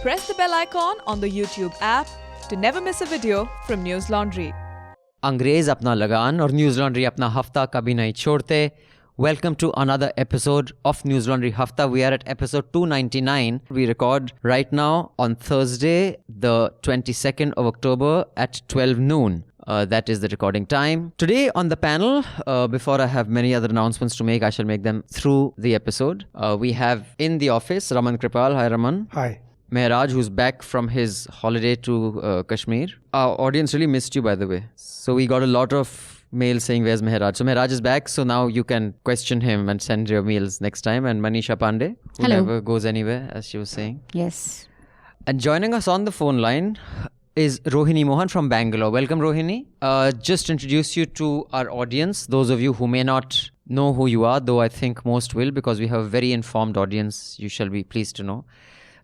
Press the bell icon on the YouTube app to never miss a video from Newslaundry. अंग्रेज अपना लगान और news laundry अपना हफ्ता कभी नहीं छोड़ते. Welcome to another episode of Newslaundry Hafta. We are at episode 299. We record right now on Thursday, the 22nd of October at 12 noon. That is the recording time. Today on the panel, before I have many other announcements to make, I shall make them through the episode. We have in the office Raman Kirpal. Hi, Raman. Hi. Mehraj, who's back from his holiday to Kashmir. Our audience really missed you, by the way. So we got a lot of mails saying, where's Mehraj? So Mehraj is back, so now you can question him and send your mails next time. And Manisha Pande, who never goes anywhere, as she was saying. Yes. And joining us on the phone line is Rohini Mohan from Bangalore. Welcome, Rohini. Just introduce you to our audience, those of you who may not know who you are, though I think most will, because we have a very informed audience, you shall be pleased to know.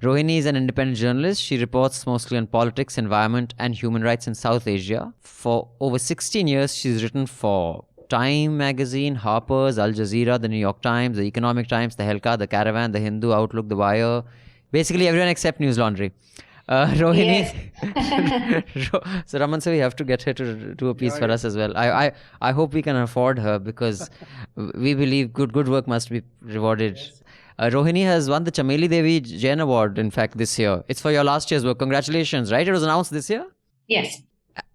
Rohini is an independent journalist. She reports mostly on politics, environment and human rights in South Asia. For over 16 years, she's written for Time magazine, Harper's, Al Jazeera, the New York Times, the Economic Times, the Helka, the Caravan, the Hindu, Outlook, the Wire. Basically everyone except Newslaundry. Rohini. Yes. So Raman, so we have to get her to do a piece for us as well. I hope we can afford her because we believe good work must be rewarded. Rohini has won the Chameli Devi Jain Award, in fact, this year. It's for your last year's work. Congratulations, right? It was announced this year? Yes.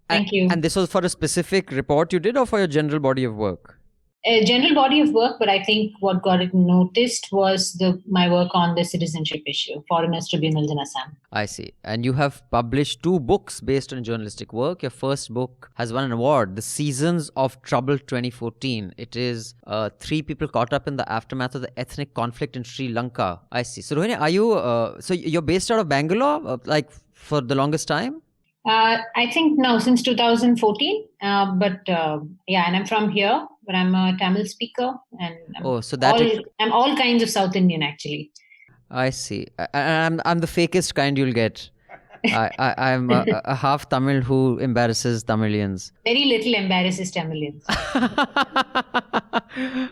Thank you. And this was for a specific report you did or for your general body of work? A general body of work, but I think what got it noticed was my work on the citizenship issue, foreigners tribunals in Assam. I see. And you have published 2 books based on journalistic work. Your first book has won an award, The Seasons of Trouble 2014. It is 3 people caught up in the aftermath of the ethnic conflict in Sri Lanka. I see. So Rohini, are you, so you're based out of Bangalore, like for the longest time? I think now since 2014, but and I'm from here, but I'm a Tamil speaker and I'm all kinds of South Indian actually. I see. I'm the fakest kind you'll get. I'm a half Tamil who embarrasses Tamilians. Very little embarrasses Tamilians.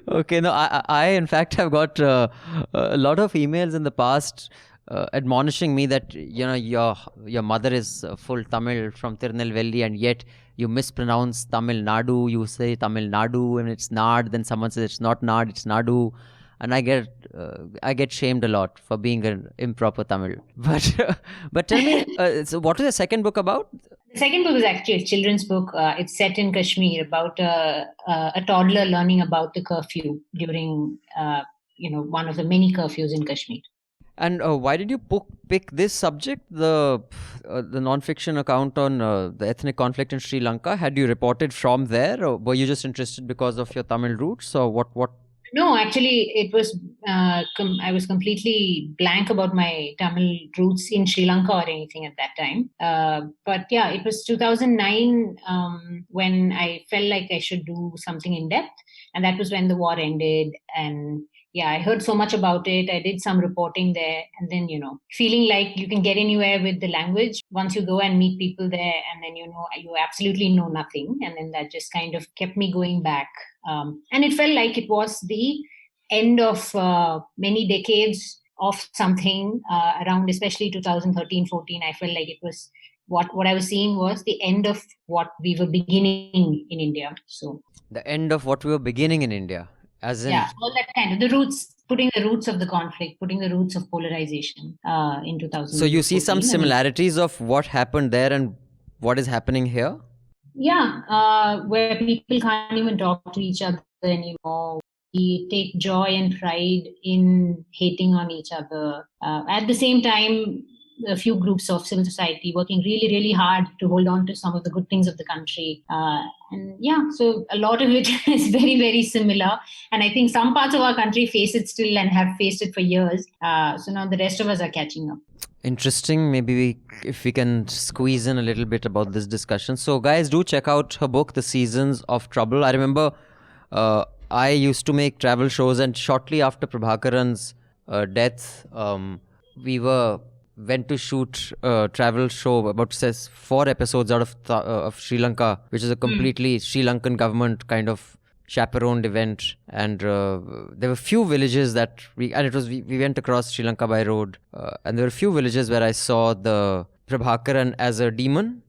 Okay, no, I in fact have got a lot of emails in the past admonishing me that your mother is full Tamil from Tirunelveli and yet you mispronounce Tamil Nadu. You say Tamil Nadu and it's Nad. Then someone says it's not Nad, it's Nadu, and I get shamed a lot for being an improper Tamil. But tell me, so what is the second book about? The second book is actually a children's book. It's set in Kashmir about a toddler learning about the curfew during one of the many curfews in Kashmir. And why did you pick this subject, the non-fiction account on the ethnic conflict in Sri Lanka? Had you reported from there, or were you just interested because of your Tamil roots, or what? No, actually, it was I was completely blank about my Tamil roots in Sri Lanka or anything at that time. But yeah, it was 2009 when I felt like I should do something in depth, and that was when the war ended. And yeah, I heard so much about it. I did some reporting there, and then, feeling like you can get anywhere with the language once you go and meet people there, and then, you absolutely know nothing. And then that just kind of kept me going back. And it felt like it was the end of many decades of something around, especially 2013-14. I felt like it was what I was seeing was the end of what we were beginning in India. So the end of what we were beginning in India. As in, all that kind of the roots, putting the roots of the conflict, putting the roots of polarization in 2000. So you see some similarities of what happened there and what is happening here? Yeah, where people can't even talk to each other anymore. We take joy and pride in hating on each other. At the same time, a few groups of civil society working really, really hard to hold on to some of the good things of the country. So a lot of it is very, very similar. And I think some parts of our country face it still and have faced it for years. So now the rest of us are catching up. Interesting. Maybe if we can squeeze in a little bit about this discussion. So guys, do check out her book, The Seasons of Trouble. I remember I used to make travel shows, and shortly after Prabhakaran's death, we went to shoot a travel show about 4 episodes out of Sri Lanka, which is a completely Sri Lankan government kind of chaperoned event, and there were few villages that we went across Sri Lanka by road, and there were few villages where I saw the Prabhakaran as a demon.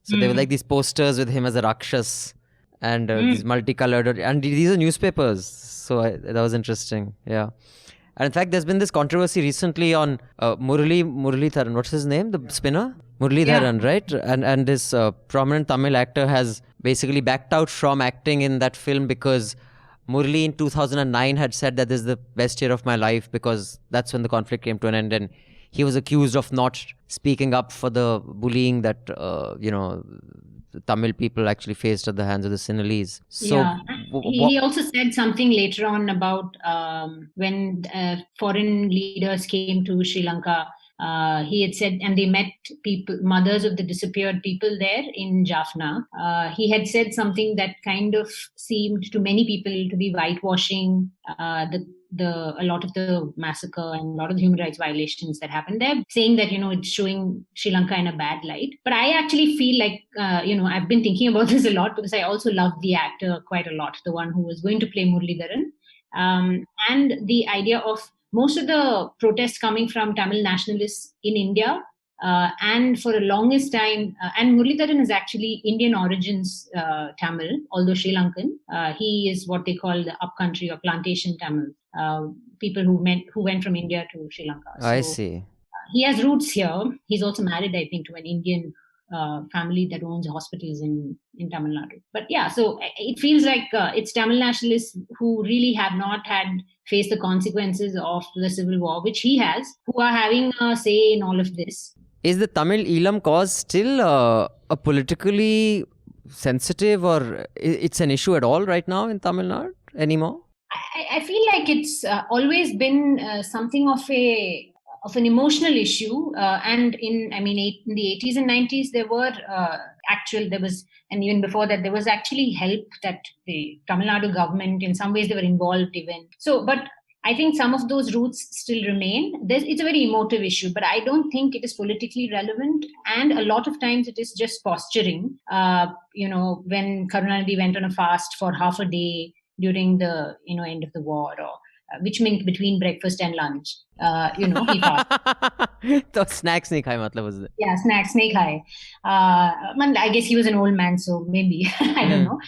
So there were like these posters with him as a Rakshas, and these multicolored, and these are newspapers. So that was interesting. Yeah. And in fact, there's been this controversy recently on Muralitharan. What's his name? The spinner? Muralitharan, right? And this prominent Tamil actor has basically backed out from acting in that film because Murali in 2009 had said that this is the best year of my life because that's when the conflict came to an end. And he was accused of not speaking up for the bullying that, the Tamil people actually faced at the hands of the Sinhalese. So, yeah. He also said something later on about when foreign leaders came to Sri Lanka. He had said, and they met mothers of the disappeared people there in Jaffna. He had said something that kind of seemed to many people to be whitewashing a lot of the massacre and a lot of the human rights violations that happened there, saying that, it's showing Sri Lanka in a bad light. But I actually feel like, I've been thinking about this a lot because I also love the actor quite a lot, the one who was going to play Muralidharan. And the idea of most of the protests coming from Tamil nationalists in India, and for the longest time, and Muralidharan is actually Indian origins Tamil, although Sri Lankan. He is what they call the upcountry or plantation Tamil, people who went from India to Sri Lanka. So, I see. He has roots here. He's also married, I think, to an Indian family that owns hospitals in Tamil Nadu. But yeah, so it feels like it's Tamil nationalists who really have not faced the consequences of the civil war, which he has, who are having a say in all of this. Is the Tamil Elam cause still a politically sensitive, or it's an issue at all right now in Tamil Nadu anymore? I feel like it's always been something of an emotional issue, and in the 80s and 90s there was, and even before that there was actually help that the Tamil Nadu government, in some ways they were involved even. So, but I think some of those roots still remain. It's a very emotive issue, but I don't think it is politically relevant. And a lot of times it is just posturing. When Karunanidhi went on a fast for half a day during the end of the war, or which meant between breakfast and lunch, he fasted. So snacks nahi khai, matlab was it? Yeah, snacks nahi khai. I guess he was an old man, so maybe I don't know.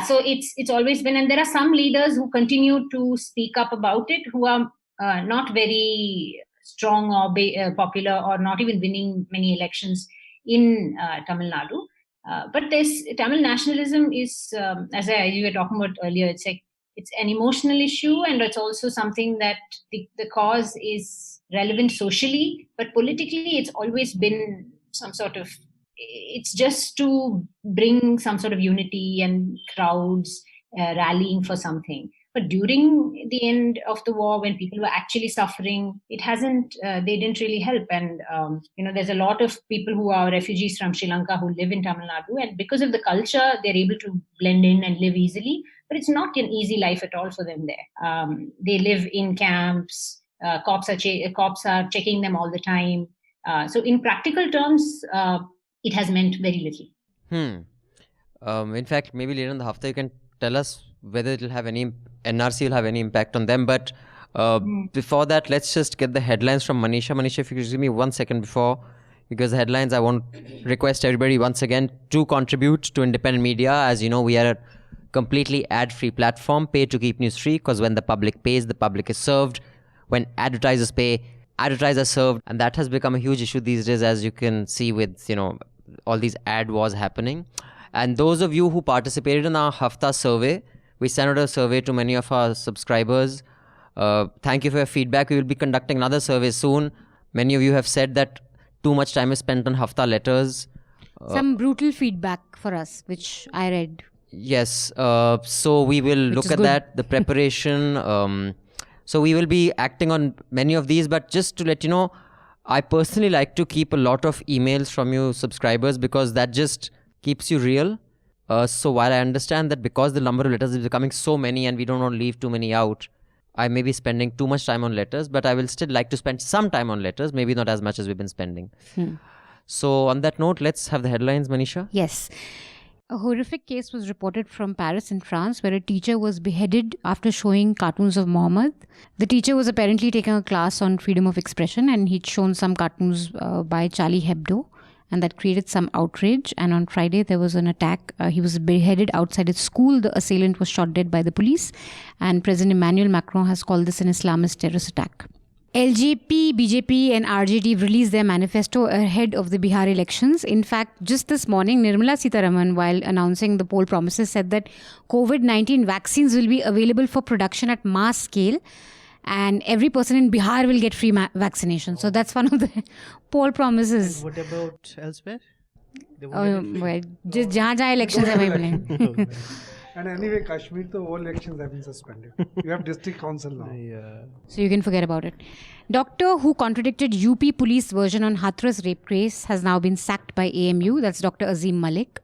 So it's always been, and there are some leaders who continue to speak up about it, who are not very strong or popular, or not even winning many elections in Tamil Nadu. But this Tamil nationalism is, as you were talking about earlier, it's an emotional issue, and it's also something that the cause is relevant socially, but politically it's always been some sort of, it's just to bring some sort of unity and crowds rallying for something. But during the end of the war, when people were actually suffering, they didn't really help. And, there's a lot of people who are refugees from Sri Lanka who live in Tamil Nadu, and because of the culture, they're able to blend in and live easily. But it's not an easy life at all for them there. They live in camps. Cops are checking them all the time. So in practical terms, it has meant very little. In fact, maybe later in the Hafta you can tell us whether it will have NRC will have any impact on them. But before that, let's just get the headlines from Manisha. Manisha, if you could just give me 1 second before, because the headlines, I want to request everybody once again to contribute to independent media. As you know, we are a completely ad-free platform, pay to keep news free, because when the public pays, the public is served. When advertisers pay, advertisers are served. And that has become a huge issue these days, as you can see with, all these ad wars happening. And those of you who participated in our Hafta survey, we sent out a survey to many of our subscribers. Thank you for your feedback. We will be conducting another survey soon. Many of you have said that too much time is spent on Hafta letters. Some brutal feedback for us, which I read. Yes. So we will look at that, the preparation. So we will be acting on many of these. But just to let you know, I personally like to keep a lot of emails from you subscribers, because that just keeps you real. So while I understand that because the number of letters is becoming so many and we don't want to leave too many out, I may be spending too much time on letters, but I will still like to spend some time on letters, maybe not as much as we've been spending. So on that note, let's have the headlines, Manisha. Yes. A horrific case was reported from Paris in France where a teacher was beheaded after showing cartoons of Muhammad. The teacher was apparently taking a class on freedom of expression and he'd shown some cartoons by Charlie Hebdo, and that created some outrage. And on Friday there was an attack. He was beheaded outside his school. The assailant was shot dead by the police, and President Emmanuel Macron has called this an Islamist terrorist attack. LJP, BJP and RJD released their manifesto ahead of the Bihar elections. In fact, just this morning, Nirmala Sitharaman, while announcing the poll promises, said that COVID-19 vaccines will be available for production at mass scale and every person in Bihar will get free vaccination. So that's one of the poll promises. And what about elsewhere? Just jahan elections hai wahi bole. And anyway, Kashmir, all elections have been suspended. You have district council now. Yeah. So you can forget about it. Doctor who contradicted UP police version on Hathras rape case has now been sacked by AMU. That's Dr. Azim Malik.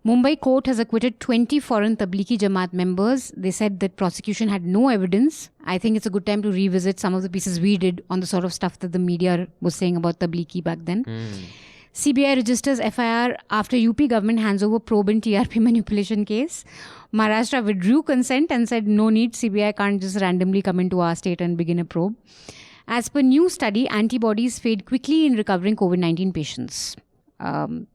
Mumbai court has acquitted 20 foreign Tablighi Jamaat members. They said that prosecution had no evidence. I think it's a good time to revisit some of the pieces we did on the sort of stuff that the media was saying about Tablighi back then. CBI registers FIR after UP government hands over probe in TRP manipulation case. Maharashtra withdrew consent and said no need, CBI can't just randomly come into our state and begin a probe. As per new study, antibodies fade quickly in recovering COVID-19 patients.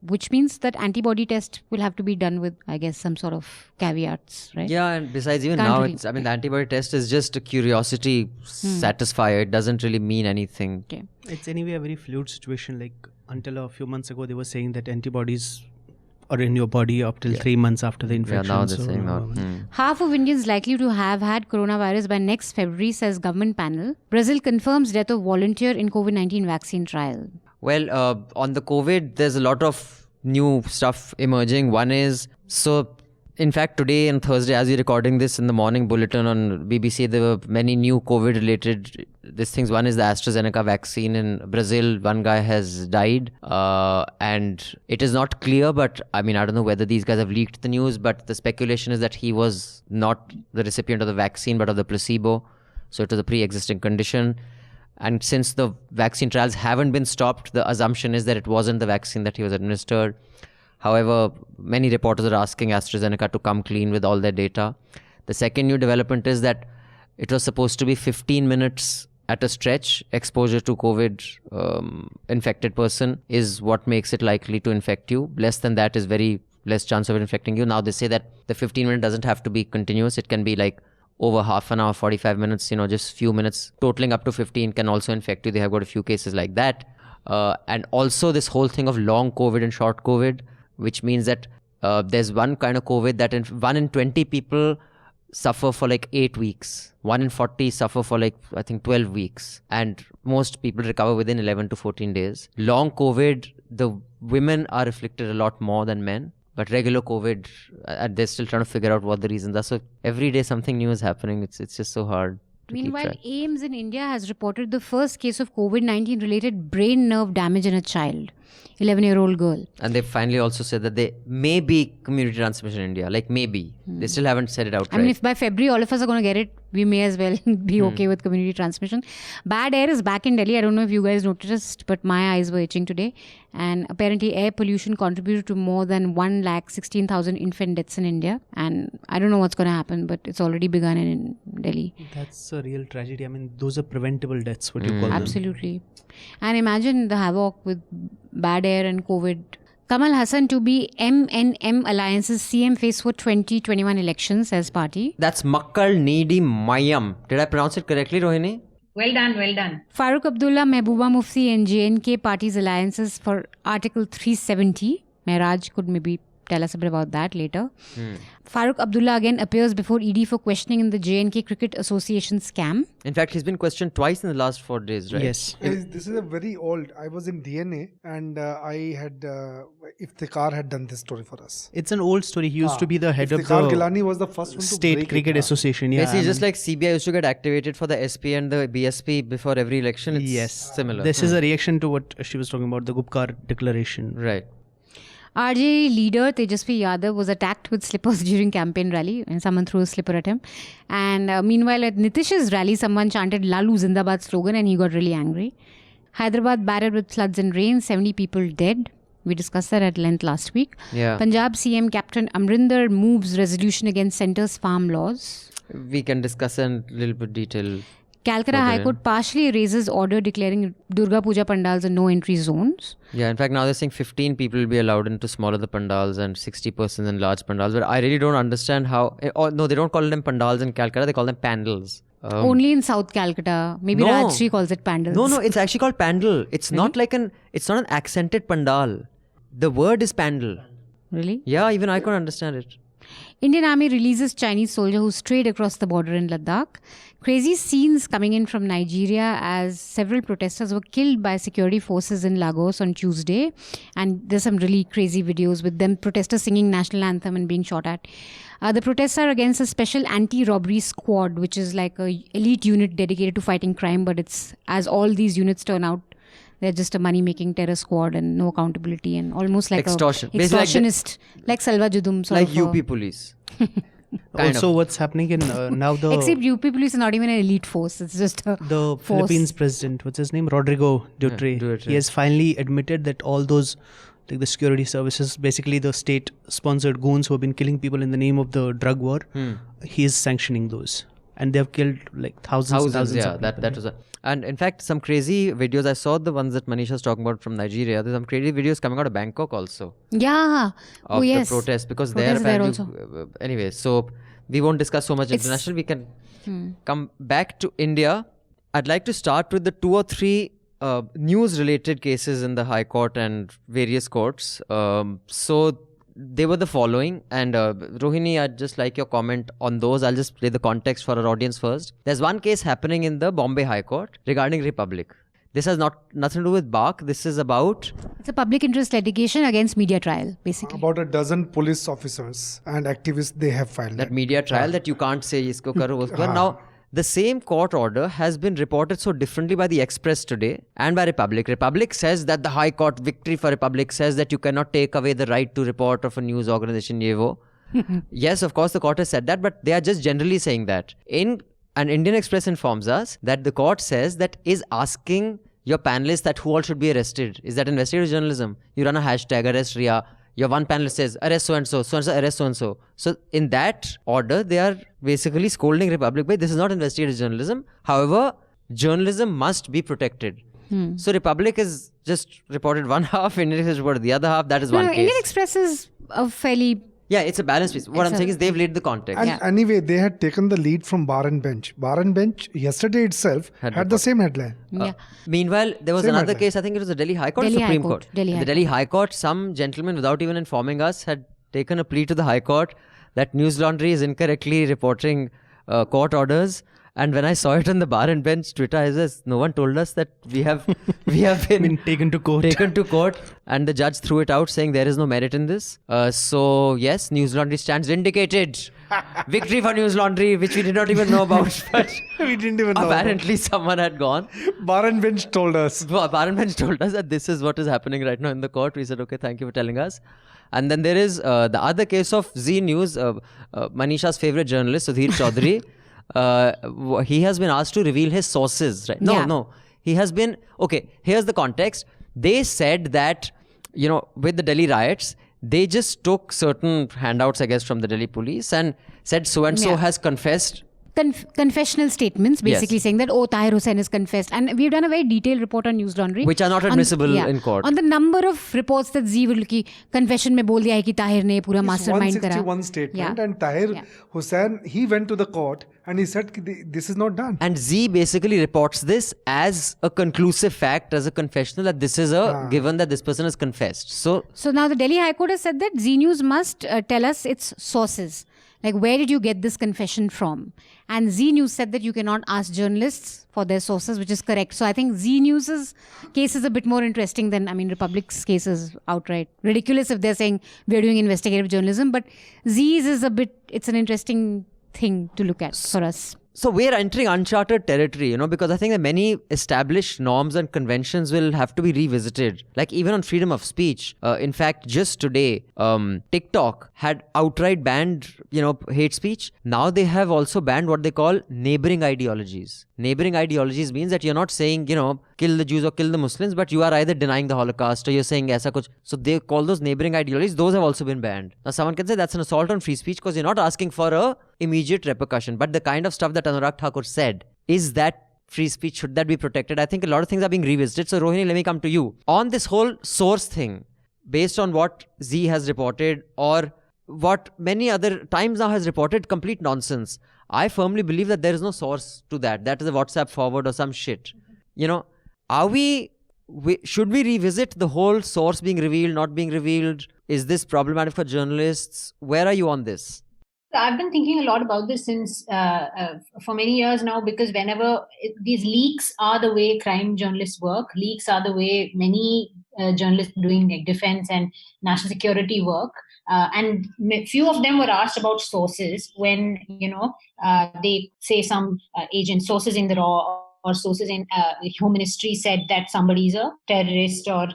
Which means that antibody test will have to be done with, I guess, some sort of caveats, right? Yeah, and besides, even Can't now, really- the antibody test is just a curiosity satisfier. It doesn't really mean anything. Okay. It's anyway a very fluid situation. Like until a few months ago, they were saying that antibodies are in your body up till 3 months after the Yeah, infection. now they're So, saying that. Half of Indians likely to have had coronavirus by next February, says government panel. Brazil confirms death of volunteer in COVID-19 vaccine trial. Well, on the COVID, there's a lot of new stuff emerging. One is, in fact, today and Thursday, as we're recording this in the morning bulletin on BBC, there were many new COVID-related things. One is the AstraZeneca vaccine in Brazil. One guy has died. And it is not clear, but I don't know whether these guys have leaked the news, but the speculation is that he was not the recipient of the vaccine, but of the placebo. So it was a pre-existing condition. And since the vaccine trials haven't been stopped, the assumption is that it wasn't the vaccine that he was administered. However, many reporters are asking AstraZeneca to come clean with all their data. The second new development is that it was supposed to be 15 minutes at a stretch. Exposure to COVID infected person is what makes it likely to infect you. Less than that is very less chance of it infecting you. Now they say that the 15 minute doesn't have to be continuous. It can be like over half an hour, 45 minutes, just few minutes, totaling up to 15 can also infect you. They have got a few cases like that. And also this whole thing of long COVID and short COVID, which means that there's one kind of COVID that 1 in 20 people suffer for like 8 weeks. 1 in 40 suffer for 12 weeks. And most people recover within 11 to 14 days. Long COVID, the women are afflicted a lot more than men. But regular COVID, they're still trying to figure out what the reasons are. So every day something new is happening. It's just so hard to keep Meanwhile, track. AIIMS in India has reported the first case of COVID-19 related brain nerve damage in a child, 11-year-old girl. And they finally also said that they may be community transmission in India. Like maybe. They still haven't said it outright. If by February all of us are going to get it, we may as well be okay with community transmission. Bad air is back in Delhi. I don't know if you guys noticed, but my eyes were itching today. And apparently air pollution contributed to more than 116,000 infant deaths in India. And I don't know what's going to happen, but it's already begun in Delhi. That's a real tragedy. Those are preventable deaths, what you call them. Absolutely. And imagine the havoc with bad air and COVID. Kamal Hassan to be MNM Alliance's CM face for 2021 elections, says party. That's Makkal Needi Mayam. Did I pronounce it correctly, Rohini? Well done, well done. Farooq Abdullah, Mehbooba Mufti and JNK parties alliances for Article 370. Mehraj could maybe tell us a bit about that later. Farooq Abdullah again appears before ED for questioning in the JNK Cricket Association scam. In fact, he's been questioned twice in the last 4 days, right? Yes. This is a very old. I was in DNA and I had Iftikhar had done this story for us. It's an old story. He used to be the head of Iftikhar the Gilani was the first one to State break Cricket it. Association. Yeah, Basically, just like CBI used to get activated for the SP and the BSP before every election. It's yes, similar. This is a reaction to what she was talking about, the Gupkar declaration. Right. RJ leader Tejasvi Yadav was attacked with slippers during campaign rally and someone threw a slipper at him. And meanwhile at Nitish's rally, someone chanted Lalu Zindabad slogan and he got really angry. Hyderabad battered with floods and rain, 70 people dead. We discussed that at length last week. Yeah. Punjab CM Captain Amrinder moves resolution against centre's farm laws. We can discuss in a little bit detail. Calcutta High Court partially erases order declaring Durga Puja pandals in no-entry zones. Yeah, in fact, now they're saying 15 people will be allowed into smaller the pandals and 60 persons in large pandals. But I really don't understand how... no, they don't call them pandals in Calcutta. They call them pandals. Only in South Calcutta. Maybe Rajshri calls it pandals. No, it's actually called pandal. It's not like it's not an accented pandal. The word is pandal. Really? Yeah, even I couldn't understand it. Indian Army releases Chinese soldier who strayed across the border in Ladakh. Crazy scenes coming in from Nigeria as several protesters were killed by security forces in Lagos on Tuesday. And there's some really crazy videos with them protesters singing national anthem and being shot at. The protests are against a special anti-robbery squad, which is like a elite unit dedicated to fighting crime. But it's, as all these units turn out, they're just a money-making terror squad and no accountability and almost like Extortion. Extortionist, like Salva Judum. Sort like of UP police. Also, what's happening in now the... Except UP police is not even an elite force. It's just a the force. Philippines president, what's his name? Rodrigo Duterte. Duterte. He has finally admitted that all those, like the security services, basically the state-sponsored goons who have been killing people in the name of the drug war, he is sanctioning those. And they have killed like thousands Yeah, of people. that was and in fact, some crazy videos. I saw the ones that Manisha was talking about from Nigeria. There's some crazy videos coming out of Bangkok also. Yeah. Of yes. the protest, because Protest they're there apparently... Anyway, so we won't discuss so much international. We can come back to India. I'd like to start with the 2 or 3 news-related cases in the High Court and various courts. So they were the following, and Rohini, I'd just like your comment on those. I'll just play the context for our audience first. There's one case happening in the Bombay High Court regarding Republic. This has nothing to do with BARC. This is about... It's a public interest litigation against media trial, basically. About a dozen police officers and activists, they have filed that media trial that you can't say isko karo, usko karo. Now, the same court order has been reported so differently by the Express today and by Republic. Republic says that the High Court victory for Republic says that you cannot take away the right to report of a news organization, yevo. Yes, of course, the court has said that, but they are just generally saying that. And Indian Express informs us that the court says that is asking your panelists that who all should be arrested. Is that investigative journalism? You run a hashtag, arrest Ria. Your one panelist says, arrest so-and-so, so-and-so, arrest so-and-so. So in that order, they are basically scolding Republic by, this is not investigative journalism. However, journalism must be protected. So Republic is just reported one half, Indian Express reported the other half. That is one case. Indian Express is a fairly... Yeah, it's a balanced piece. What I'm saying is they've laid the context. And anyway, they had taken the lead from Bar and Bench. Bar and Bench yesterday itself had the same headline. Meanwlaundry, there was another case, I think it was the Delhi High Court or Supreme Court. The Delhi High Court, some gentleman, without even informing us, had taken a plea to the High Court that Newslaundry is incorrectly reporting court orders. And when I saw it on the Bar and Bench Twitter, I says, no one told us that we have been taken to court. And the judge threw it out saying there is no merit in this. So yes, Newslaundry stands vindicated. Victory for Newslaundry, which we did not even know about. But We didn't even know. Apparently someone had gone. Bar and Bench told us. Bar and Bench told us that this is what is happening right now in the court. We said, okay, thank you for telling us. And then there is the other case of Zee News, Manisha's favorite journalist, Sudhir Chaudhary. He has been asked to reveal his sources, right? No. He has been... Okay, here's the context. They said that, with the Delhi riots, they just took certain handouts, I guess, from the Delhi police and said so-and-so has confessed. Confessional statements, basically saying that, Tahir Hussain has confessed. And we've done a very detailed report on Newslaundry. Which are not admissible in court. On the number of reports that Zee will ki confession mein bol diya hai ki Tahir ne pura mastermind kara. 161 statement and Tahir Hussain, he went to the court and he said this is not done. And Zee basically reports this as a conclusive fact, as a confessional, that this is given that this person has confessed. So now the Delhi High Court has said that Zee News must tell us its sources. Like, where did you get this confession from? And Zee News said that you cannot ask journalists for their sources, which is correct. So I think Zee News's case is a bit more interesting than, Republic's case is outright ridiculous if they're saying we're doing investigative journalism. But Zee's is it's an interesting thing to look at for us. So we're entering uncharted territory, because I think that many established norms and conventions will have to be revisited. Like even on freedom of speech. In fact, just today, TikTok had outright banned, hate speech. Now they have also banned what they call neighboring ideologies. Neighboring ideologies means that you're not saying, kill the Jews or kill the Muslims, but you are either denying the Holocaust or you're saying aisa kuch. So they call those neighboring ideologies. Those have also been banned. Now someone can say that's an assault on free speech because you're not asking for a immediate repercussion. But the kind of stuff that Anurag Thakur said, is that free speech? Should that be protected? I think a lot of things are being revisited. So Rohini, let me come to you. On this whole source thing, based on what Z has reported or what many other times now has reported, complete nonsense. I firmly believe that there is no source to that. That is a WhatsApp forward or some shit. Are should we revisit the whole source being revealed, not being revealed? Is this problematic for journalists? Where are you on this? I've been thinking a lot about this since for many years now, because whenever these leaks are the way crime journalists work, leaks are the way many journalists doing like defense and national security work. And few of them were asked about sources when, they say some agent sources in the raw or sources in Home Ministry said that somebody is a terrorist or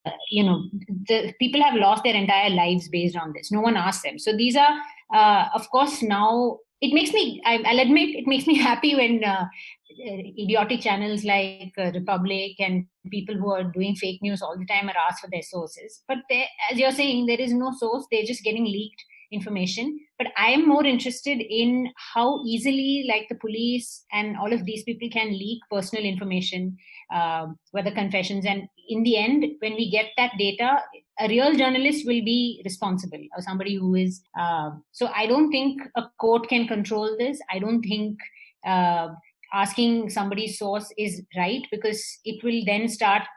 the people have lost their entire lives based on this. No one asked them. So these are, of course, now it makes me, I'll admit, it makes me happy when idiotic channels like Republic and people who are doing fake news all the time are asked for their sources. But as you're saying, there is no source. They're just getting leaked information. But I am more interested in how easily, like the police and all of these people can leak personal information, whether confessions. And in the end, when we get that data, a real journalist will be responsible, or somebody who is. So I don't think a court can control this. I don't think asking somebody's source is right, because it will then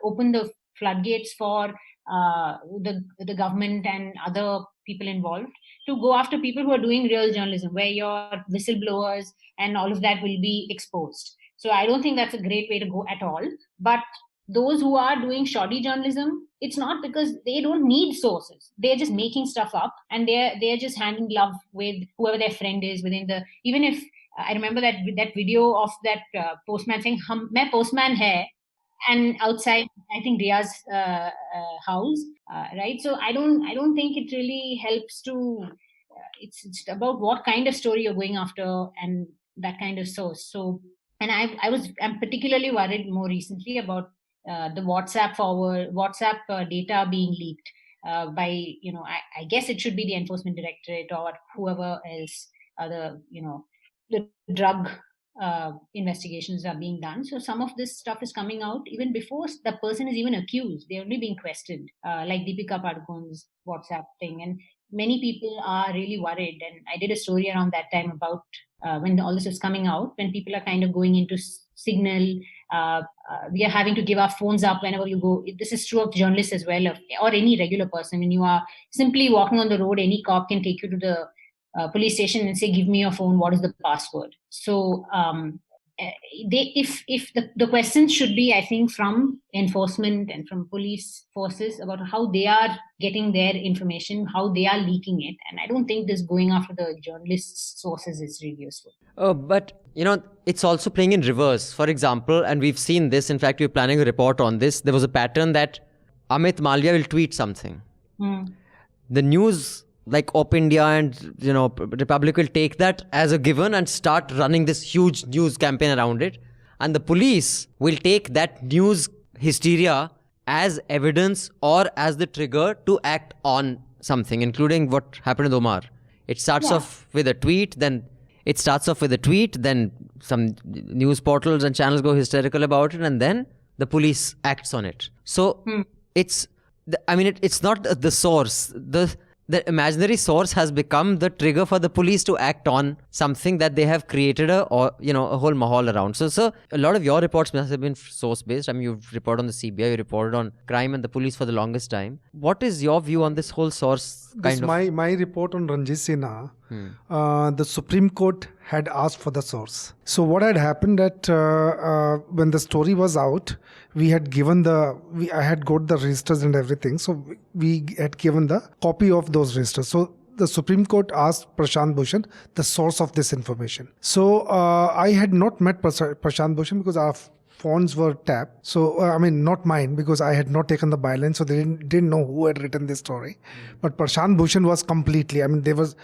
open the floodgates for the government and other people involved to go after people who are doing real journalism, where your whistleblowers and all of that will be exposed. So I don't think that's a great way to go at all. But those who are doing shoddy journalism, it's not because they don't need sources. They're just making stuff up, and they're just hand in glove with whoever their friend is within the. Even if I remember that video of that postman saying "Main postman hai," and outside I think Ria's house, right? So I don't think it really helps to. It's about what kind of story you're going after and that kind of source. So, and I'm particularly worried more recently about the WhatsApp data being leaked by, I guess it should be the Enforcement Directorate or whoever else, the drug investigations are being done. So some of this stuff is coming out even before the person is even accused. They're only being questioned, like Deepika Padukone's WhatsApp thing. And many people are really worried. And I did a story around that time about when all this was coming out, when people are kind of going into Signal, we are having to give our phones up whenever you go. This is true of journalists as well, or any regular person. When you are simply walking on the road, any cop can take you to the police station and say, give me your phone, what is the password? So if the questions should be, I think, from enforcement and from police forces about how they are getting their information, how they are leaking it. And I don't think this going after the journalists' sources is really useful. But it's also playing in reverse. For example, and we've seen this, in fact, we're planning a report on this. There was a pattern that Amit Malia will tweet something. The news like Op India and Republic will take that as a given and start running this huge news campaign around it, and the police will take that news hysteria as evidence or as the trigger to act on something, including what happened with Omar. It starts off with a tweet, then some news portals and channels go hysterical about it, and then the police acts on it. So it's not the source. The imaginary source has become the trigger for the police to act on something that they have created a whole mahal around. So a lot of your reports must have been source based. I mean, you've reported on the CBI, you reported on crime and the police for the longest time. What is your view on this whole source My report on Ranjit Sinha, the Supreme Court had asked for the source. So what had happened that when the story was out, I had got the registers and everything. So we had given the copy of those registers. So the Supreme Court asked Prashant Bhushan the source of this information. So I had not met Prashant Bhushan because our phones were tapped. So, not mine, because I had not taken the byline, so they didn't know who had written this story. But Prashant Bhushan was completely, there was,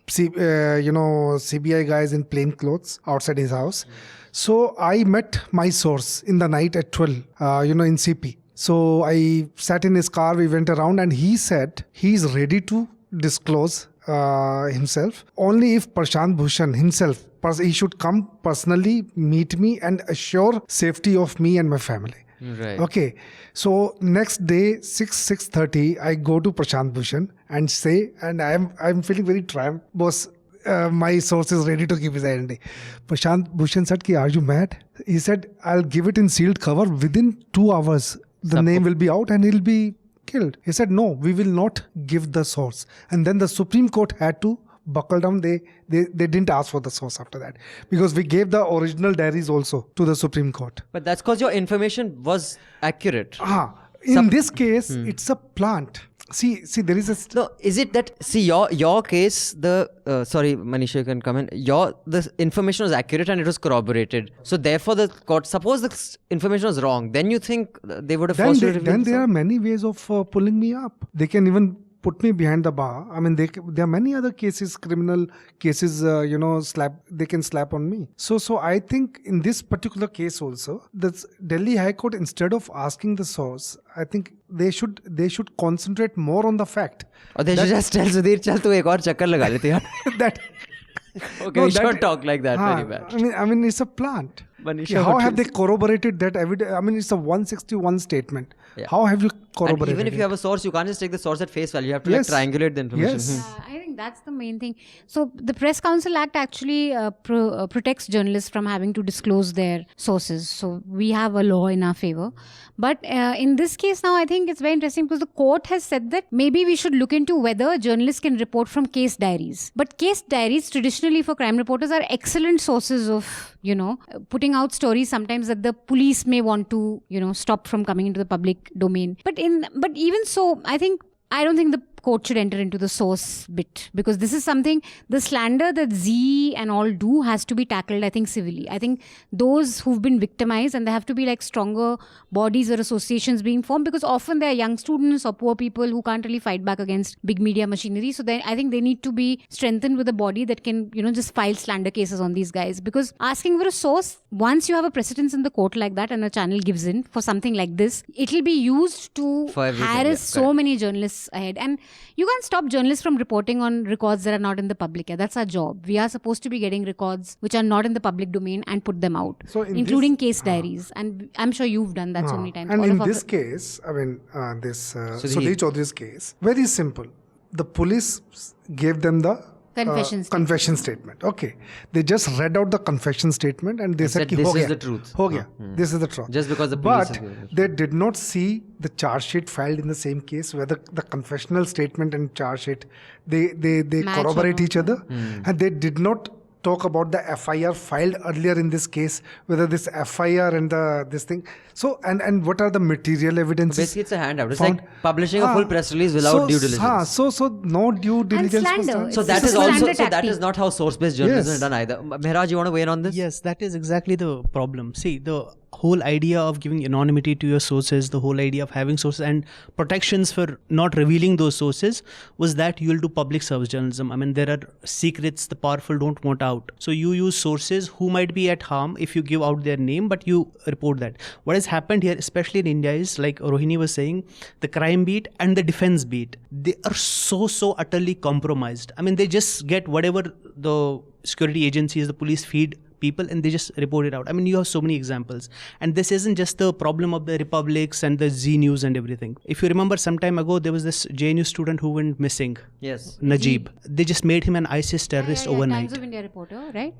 CBI guys in plain clothes outside his house. So I met my source in the night at 12, in CP. So I sat in his car, we went around, and he said he's ready to disclose himself only if Prashant Bhushan himself, he should come personally, meet me and assure safety of me and my family. Right. Okay. So next day, 6:30, I go to Prashant Bhushan and say, and I'm feeling very triumphed, boss, my source is ready to give his identity. Prashant Bhushan said, are you mad? He said, I'll give it in sealed cover. Within 2 hours, the name will be out and he'll be killed. He said, no, we will not give the source. And then the Supreme Court had to buckle down. They didn't ask for the source after that, because we gave the original diaries also to the Supreme Court. But that's because your information was accurate. In this case, it's a plant. See, there is a... No, is it that, your case, sorry, Manisha, you can come in. The information was accurate and it was corroborated. So therefore the court, suppose the information was wrong, then you think they would have forced you to reveal? Then there are many ways of pulling me up. They can even put me behind the bar. There are many other cases, criminal cases, they can slap on me. So I think in this particular case also, the Delhi High Court, instead of asking the source, I think they should concentrate more on the fact. Or they should just tell Sudhir, chal tu ek aur chakkar laga lete yaar. That okay, we should talk like that. Very bad. It's a plant. Manisha, how have they corroborated that evidence? It's a 161 statement. Yeah. How have you corroborated and even if you have a source, you can't just take the source at face value. You have to triangulate the information. Yes. I think that's the main thing. So the Press Council Act actually protects journalists from having to disclose their sources. So we have a law in our favor. But in this case now, I think it's very interesting because the court has said that maybe we should look into whether journalists can report from case diaries. But case diaries traditionally for crime reporters are excellent sources of, putting out stories sometimes that the police may want to, stop from coming into the public domain. But even so, I don't think the court should enter into the source bit, because this is something, the slander that Z and all do has to be tackled, I think, civilly. I think those who've been victimized, and there have to be like stronger bodies or associations being formed, because often they are young students or poor people who can't really fight back against big media machinery. So then I think they need to be strengthened with a body that can, just file slander cases on these guys. Because asking for a source, once you have a precedence in the court like that and a channel gives in for something like this, it'll be used to harass so many journalists ahead. And you can't stop journalists from reporting on records that are not in the public. Yeah, that's our job. We are supposed to be getting records which are not in the public domain and put them out, including case diaries. And I'm sure you've done that so many times. And in this case, Sudhir Chaudhary's case, very simple. The police gave them the confession statement. Okay. They just read out the confession statement and they said, this is the truth. This is the truth. Just because the police... But they did not see the charge sheet filed in the same case, whether the confessional statement and charge sheet, they corroborate each other. And they did not talk about the FIR filed earlier in this case, whether this FIR and this thing. So, and what are the material evidences? Basically, it's a handout. It's like publishing a full press release without due diligence. So no due diligence. So that is also, that is not how source-based journalism is done either. Mehraj, you want to weigh in on this? Yes, that is exactly the problem. See, the whole idea of giving anonymity to your sources, the whole idea of having sources and protections for not revealing those sources was that you'll do public service journalism. There are secrets the powerful don't want out. So you use sources who might be at harm if you give out their name, but you report that. What has happened here, especially in India, is like Rohini was saying, the crime beat and the defense beat, they are so utterly compromised. They just get whatever the security agencies, the police feed people, and they just report it out. You have so many examples. And this isn't just the problem of the Republics and the Z News and everything. If you remember, some time ago, there was this JNU student who went missing. Yes. Najib. They just made him an ISIS terrorist overnight. Times of India reporter, right?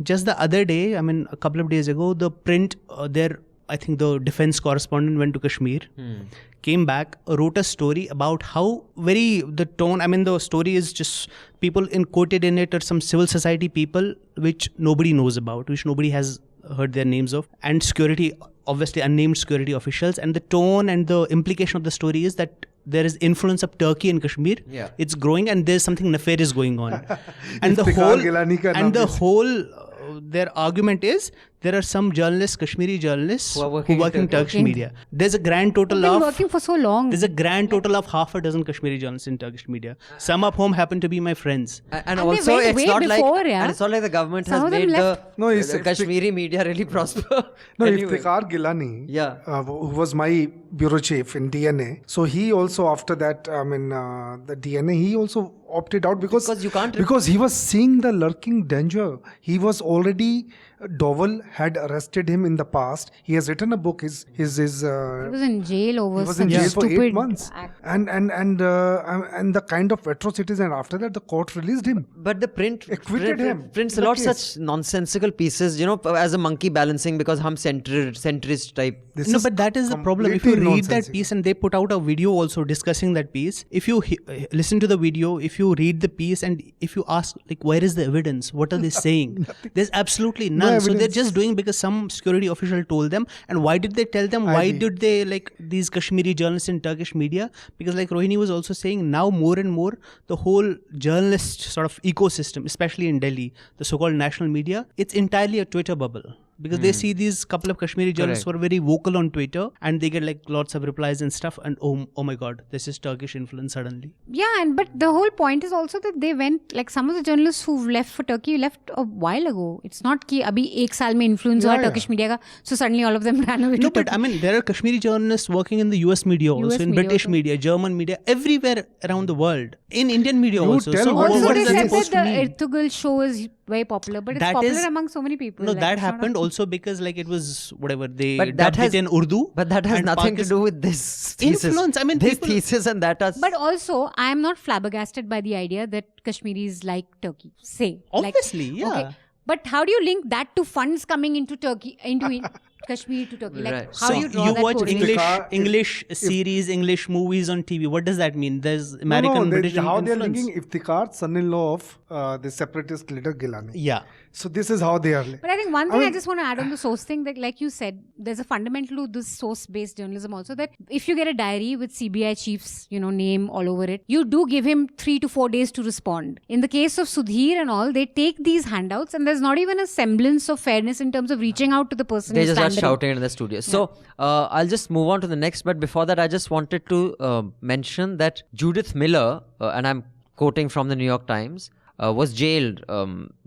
Just the other day, a couple of days ago, the print, I think the defense correspondent went to Kashmir, came back, wrote a story about how the tone, the story is just people quoted in it are some civil society people which nobody knows about, which nobody has heard their names of, and security, obviously unnamed security officials. And the tone and the implication of the story is that there is influence of Turkey in Kashmir. Yeah. It's growing and there's something nefarious going on. And the Iftikhar Gilani ka naam is- whole their argument is there are some journalists, Kashmiri journalists, Who are who working work in in Turkish media. There's a grand total Been of working for so long. there's a grand total of half a dozen Kashmiri journalists in Turkish media. Some of whom happen to be my friends. And And they also, went it's way not before, like, yeah. and it's not like the government Some has of them made the, left. No, it's the Kashmiri media really prosper. No, Anyway. Iftikhar Gilani, Yeah. who was my bureau chief in DNA. So he also, after that, the DNA, he also opted out because you can't because he was seeing the lurking danger. He was already Dowell had arrested him in the past. He has written a book. His He was in jail over he was some in jail for stupid 8 months, act. and the kind of atrocities, and after that the court released him. But the print Acquitted him prints in a the lot case. such nonsensical pieces, as a monkey balancing because hum centrist type. This No, is but that is the problem. If you completely read that nonsensical. piece, and they put out a video also discussing that piece, if you listen to the video, if you read the piece, and if you ask, like, where is the evidence? What are they saying? There's absolutely none. So they're evidence. just doing because some security official told them. And why did they tell them? Why did they, like, these Kashmiri journalists in Turkish media? Because, like Rohini was also saying, now more and more, the whole journalist sort of ecosystem, especially in Delhi, the so-called national media, it's entirely a Twitter bubble. Because they see these couple of Kashmiri journalists who are very vocal on Twitter, and they get like lots of replies and stuff, and oh my god, this is Turkish influence suddenly. Yeah, but the whole point is also that they went, like some of the journalists who've left for Turkey left a while ago. It's not ki abhi ek saal mein influence hua Turkish media ka, so suddenly all of them ran away No, to but Turkey. I mean, there are Kashmiri journalists working in the US media also, US in media British also. media, German media, everywhere around the world, in Indian media You also. tell So what Also, what they is that said supposed that to the mean? Ertugrul show is very popular, but it's That popular is- among so many people. No, like, that it's not happened a- also because like it was whatever they But that dubbed has it in Urdu. But that has and nothing to Pakistan- do with this thesis. Influence, I mean, this people- thesis and that are. But also, I am not flabbergasted by the idea that Kashmiris like Turkey. Say, Obviously, like, yeah. Okay, but how do you link that to funds coming into Turkey, Kashmir to Turkey? Like, Right. how So do you draw that watch correlation? English series, English movies on TV. What does that mean? There's American, British how they are influence. linking Iftikhar, son-in-law of the separatist leader Gilani. Yeah. So this is how they are. But I think one thing I mean- just want to add on the source thing, that like you said, there's a fundamental to this source-based journalism also, that if you get a diary with CBI chief's, name all over it, you do give him 3 to 4 days to respond. In the case of Sudhir and all, they take these handouts and there's not even a semblance of fairness in terms of reaching out to the person They who's just start slandering. shouting in the studio. So I'll just move on to the next. But before that, I just wanted to mention that Judith Miller, and I'm quoting from the New York Times, was jailed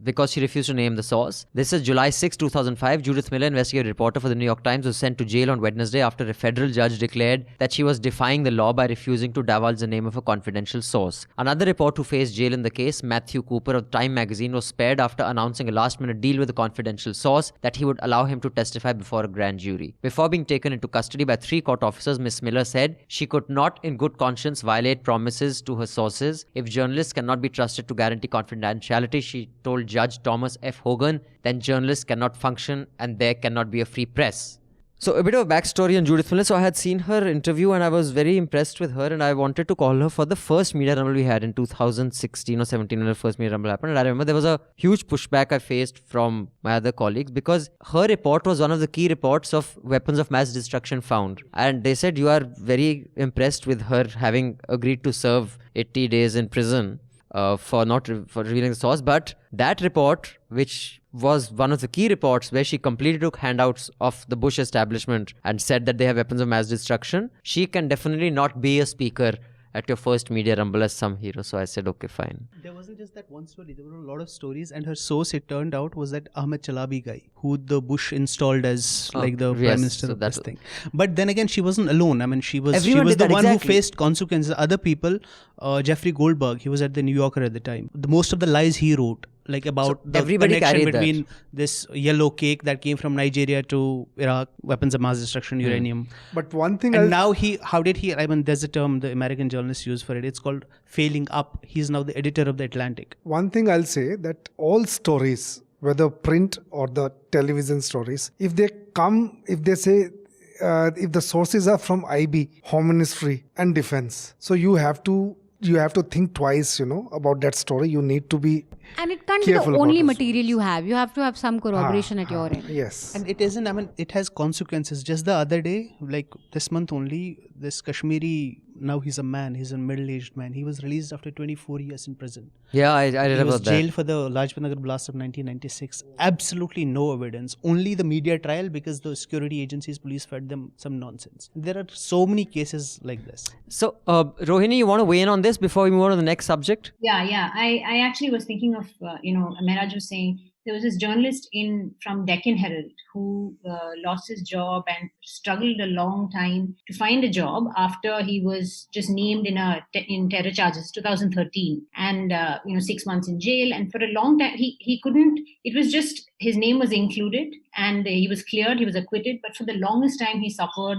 because she refused to name the source. This is July 6, 2005. Judith Miller, investigative reporter for the New York Times, was sent to jail on Wednesday after a federal judge declared that she was defying the law by refusing to divulge the name of a confidential source. Another reporter who faced jail in the case, Matthew Cooper of Time magazine, was spared after announcing a last-minute deal with a confidential source that he would allow him to testify before a grand jury. Before being taken into custody by 3 court officers, Ms. Miller said she could not in good conscience violate promises to her sources. If journalists cannot be trusted to guarantee confidentiality, she told Judge Thomas F. Hogan, then journalists cannot function and there cannot be a free press. So a bit of a backstory on Judith Miller. So I had seen her interview and I was very impressed with her, and I wanted to call her for the first media rumble we had in 2016 or 17 when the first media rumble happened. And I remember there was a huge pushback I faced from my other colleagues because her report was one of the key reports of weapons of mass destruction found. And they said you are very impressed with her having agreed to serve 80 days in prison for revealing the source. But that report, which was one of the key reports where she completely took handouts of the Bush establishment and said that they have weapons of mass destruction, she can definitely not be a speaker at your first media rumble as some hero. So I said, okay, fine. There wasn't just that one story. There were a lot of stories, and her source, it turned out, was that Ahmed Chalabi guy, who the Bush installed as like the yes, prime minister so of that this was- thing. But then again, she wasn't alone. I mean, she was Everyone the did that, one exactly. who faced consequences. Other people, Jeffrey Goldberg, he was at the New Yorker at the time. Most of the lies he wrote, like about the everybody connection carried that. between this yellow cake that came from Nigeria to Iraq, weapons of mass destruction, uranium. But one thing And now I mean, there's a term the American journalists use for it. It's called failing up. He's now the editor of the Atlantic. One thing I'll say, that all stories, whether print or the television stories, if they say, if the sources are from IB, Home Ministry and Defense, so you have to think twice, about that story. You need to be And it can't be the careful about only those material you have. You have to have some corroboration at your end. Yes. And it isn't, I mean, it has consequences. Just the other day, like this month only, this Kashmiri now he's a man, he's a middle-aged man. He was released after 24 years in prison. Yeah, I read He about was that. jailed for the Lajpat Nagar blast of 1996. Absolutely no evidence. Only the media trial because the security agencies, police fed them some nonsense. There are so many cases like this. So, Rohini, you want to weigh in on this before we move on to the next subject? Yeah. I actually was thinking of, Mehraj was saying, there was this journalist from Deccan Herald who lost his job and struggled a long time to find a job after he was just named in terror charges 2013 and 6 months in jail, and for a long time he couldn't. It was just his name was included and he was cleared, he was acquitted, but for the longest time he suffered.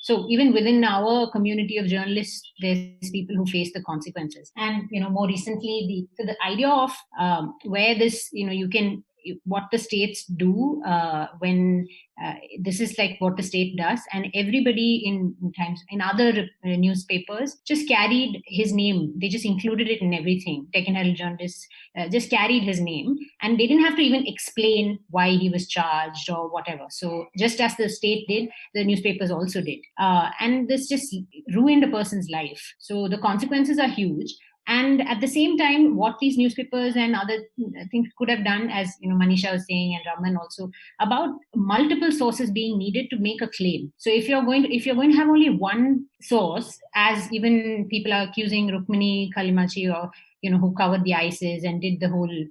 So even within our community of journalists, there's people who face the consequences. And more recently, the idea of where this what the states do when this is like what the state does, and everybody in other newspapers just carried his name. They just included it in everything. Deccan Herald journalists just carried his name, and they didn't have to even explain why he was charged or whatever. So just as the state did, the newspapers also did, and this just ruined a person's life. So the consequences are huge. And at the same time, what these newspapers and other things could have done, as Manisha was saying, and Raman also, about multiple sources being needed to make a claim. So if you're going to have only one source, as even people are accusing Rukmini Kalimachi, or who covered the ISIS and did the whole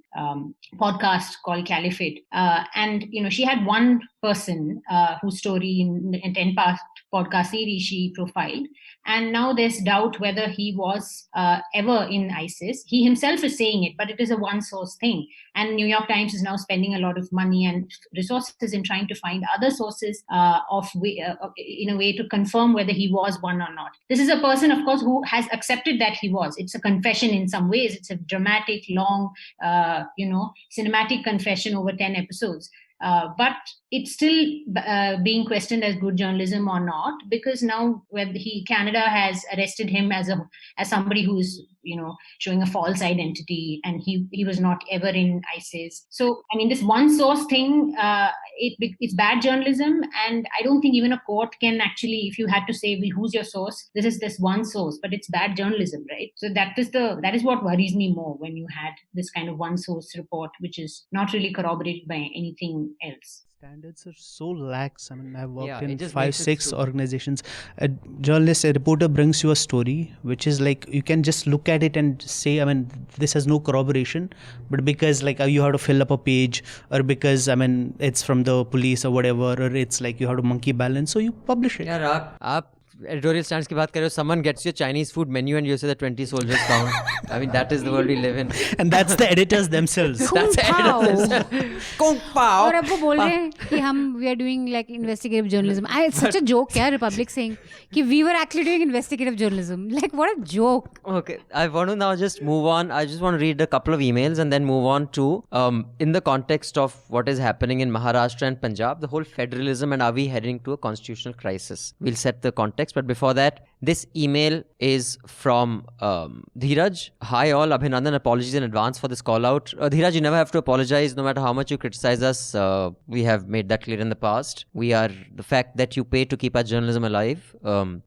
podcast called Caliphate, and she had one person whose story in a 10-part podcast series she profiled, and now there's doubt whether he was ever in ISIS. He himself is saying it, but it is a one source thing, and New York Times is now spending a lot of money and resources in trying to find other sources in a way to confirm whether he was one or not. This is a person, of course, who has accepted that he was. It's a confession in some ways. It's a dramatic, long, cinematic confession over 10 episodes. But it's still being questioned as good journalism or not, because now Canada has arrested him as somebody who's showing a false identity, and he was not ever in ISIS. So I mean, this one source thing, it's bad journalism, and I don't think even a court can actually, if you had to say, well, who's your source? This is this one source, but it's bad journalism, right? So that is what worries me more, when you had this kind of one source report, which is not really corroborated by anything else. Standards are so lax. I mean, I've worked it in just 5-6 organizations. A reporter brings you a story, which is like, you can just look at it and say, I mean, this has no corroboration, but because like you have to fill up a page, or because it's from the police or whatever, or it's like you have to monkey balance, so you publish it. यार आप editorial stands की बात कर रहे हो. Someone gets your Chinese food menu and you say the 20 soldiers count. I mean, that is the world we live in. And that's the editors themselves. That's the editors. Kung Pao. और अब वो बोल रहे हैं कि we are doing like investigative journalism. It's such a joke, yeah, Republic saying कि we were actually doing investigative journalism. Like, what a joke. Okay, I want to now just move on. I just want to read a couple of emails and then move on to, in the context of what is happening in Maharashtra and Punjab, the whole federalism, and are we heading to a constitutional crisis? We'll set the context, but before that, this email is from Dheeraj. Hi all, Abhinandan, apologies in advance for this call out. Dheeraj, you never have to apologize no matter how much you criticize us. We have made that clear in the past. The fact that you pay to keep our journalism alive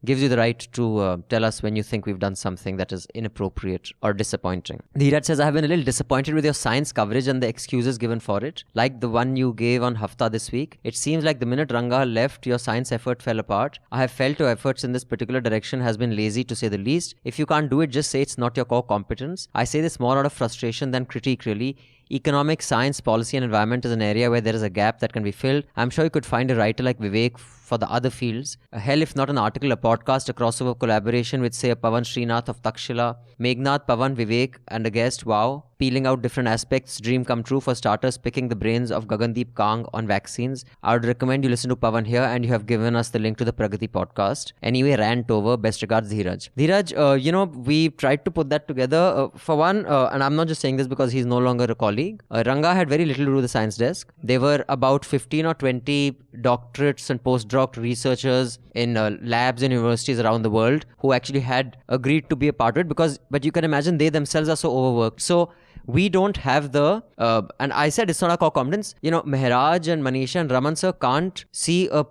gives you the right to tell us when you think we've done something that is inappropriate or disappointing. Dheeraj says, I have been a little disappointed with your science coverage and the excuses given for it. Like the one you gave on Hafta this week. It seems like the minute Ranga left, your science effort fell apart. I have felt your efforts in this particular direction has been lazy, to say the least. If you can't do it, just say it's not your core competence. I say this more out of frustration than critique, really. Economics, science, policy and environment is an area where there is a gap that can be filled. I'm sure you could find a writer like Vivek for the other fields. Hell, if not an article, a podcast, a crossover collaboration with, say, a Pavan Srinath of Takshila, Meghnad, Pavan, Vivek and a guest. Wow. Peeling out different aspects. Dream come true. For starters, picking the brains of Gagandeep Kang on vaccines. I would recommend you listen to Pavan here, and you have given us the link to the Pragati podcast. Anyway, rant over. Best regards, Dheeraj. Dheeraj, we tried to put that together. For one, and I'm not just saying this because he's no longer a colleague, Ranga had very little to do with the science desk. There were about 15 or 20 doctorates and postdoc researchers in labs and universities around the world who actually had agreed to be a part of it, but you can imagine they themselves are so overworked. So we don't have and I said it's not our core competence. Mehraj and Manisha and Raman sir can't see a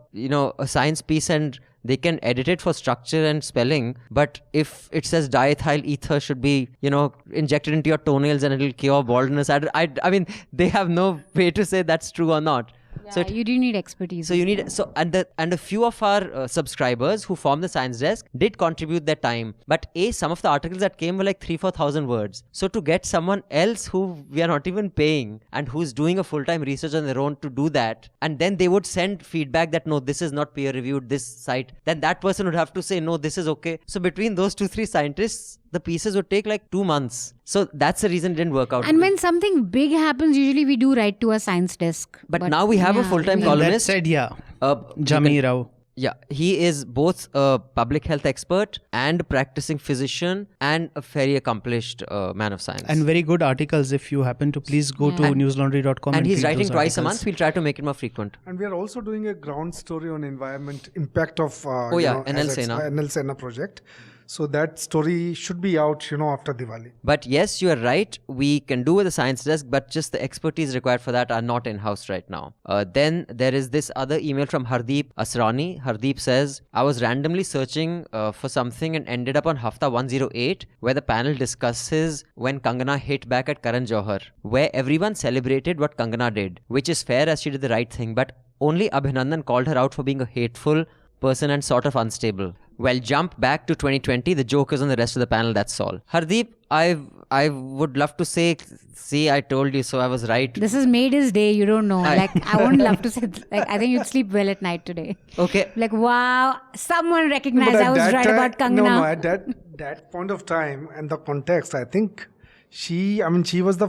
science piece and They can edit it for structure and spelling, but if it says diethyl ether should be, injected into your toenails and it'll cure baldness, I mean, they have no way to say that's true or not. Yeah, you do need expertise. So you need and a few of our subscribers who form the science desk did contribute their time. But some of the articles that came were like 3,000-4,000 words. So to get someone else who we are not even paying and who's doing a full-time research on their own to do that, and then they would send feedback that no, this is not peer reviewed, this site, then that person would have to say no, this is okay. So between those 2-3 scientists, the pieces would take like 2 months. So that's the reason it didn't work out. And when something big happens, usually we do write to a science desk. But now we have a full-time columnist. That said, Jamir Rao. Yeah, he is both a public health expert and a practicing physician and a very accomplished man of science. And very good articles. If you happen to, please go to newslaundry.com. And he's read writing those twice a articles. month. We'll try to make it more frequent. And we are also doing a ground story on environment impact of NL Sena. NL Sena project. So that story should be out, after Diwali. But yes, you are right. We can do with a science desk, but just the expertise required for that are not in-house right now. Then there is this other email from Hardeep Asrani. Hardeep says, I was randomly searching for something and ended up on Hafta 108, where the panel discusses when Kangana hit back at Karan Johar, where everyone celebrated what Kangana did, which is fair as she did the right thing, but only Abhinandan called her out for being a hateful person and sort of unstable. Well, jump back to 2020, the joke is on the rest of the panel, that's all. Hardeep, I would love to say, see, I told you, so I was right. This has made his day, you don't know. I wouldn't love to say, I think you'd sleep well at night today. Okay. Wow, someone recognized I was right about Kangana. No, at that point of time and the context, I think she was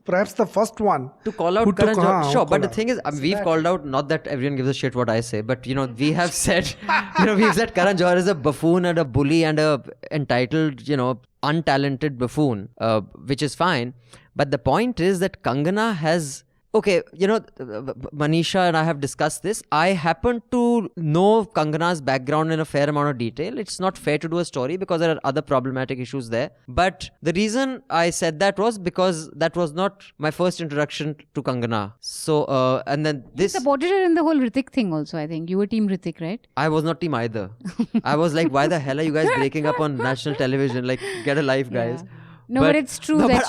perhaps the first one to call out Karan Johar. Sure, but the thing is, we've called out, not that everyone gives a shit what I say, but we have said, we've said Karan Johar is a buffoon and a bully and a entitled, untalented buffoon, which is fine. But the point is that Kangana has... Okay, Manisha and I have discussed this. I happen to know Kangana's background in a fair amount of detail. It's not fair to do a story because there are other problematic issues there. But the reason I said that was because that was not my first introduction to Kangana. So, and then this... You supported her in the whole Hrithik thing also, I think. You were team Hrithik, right? I was not team either. I was like, why the hell are you guys breaking up on national television? Like, get a life, guys. Yeah. No, but it's true that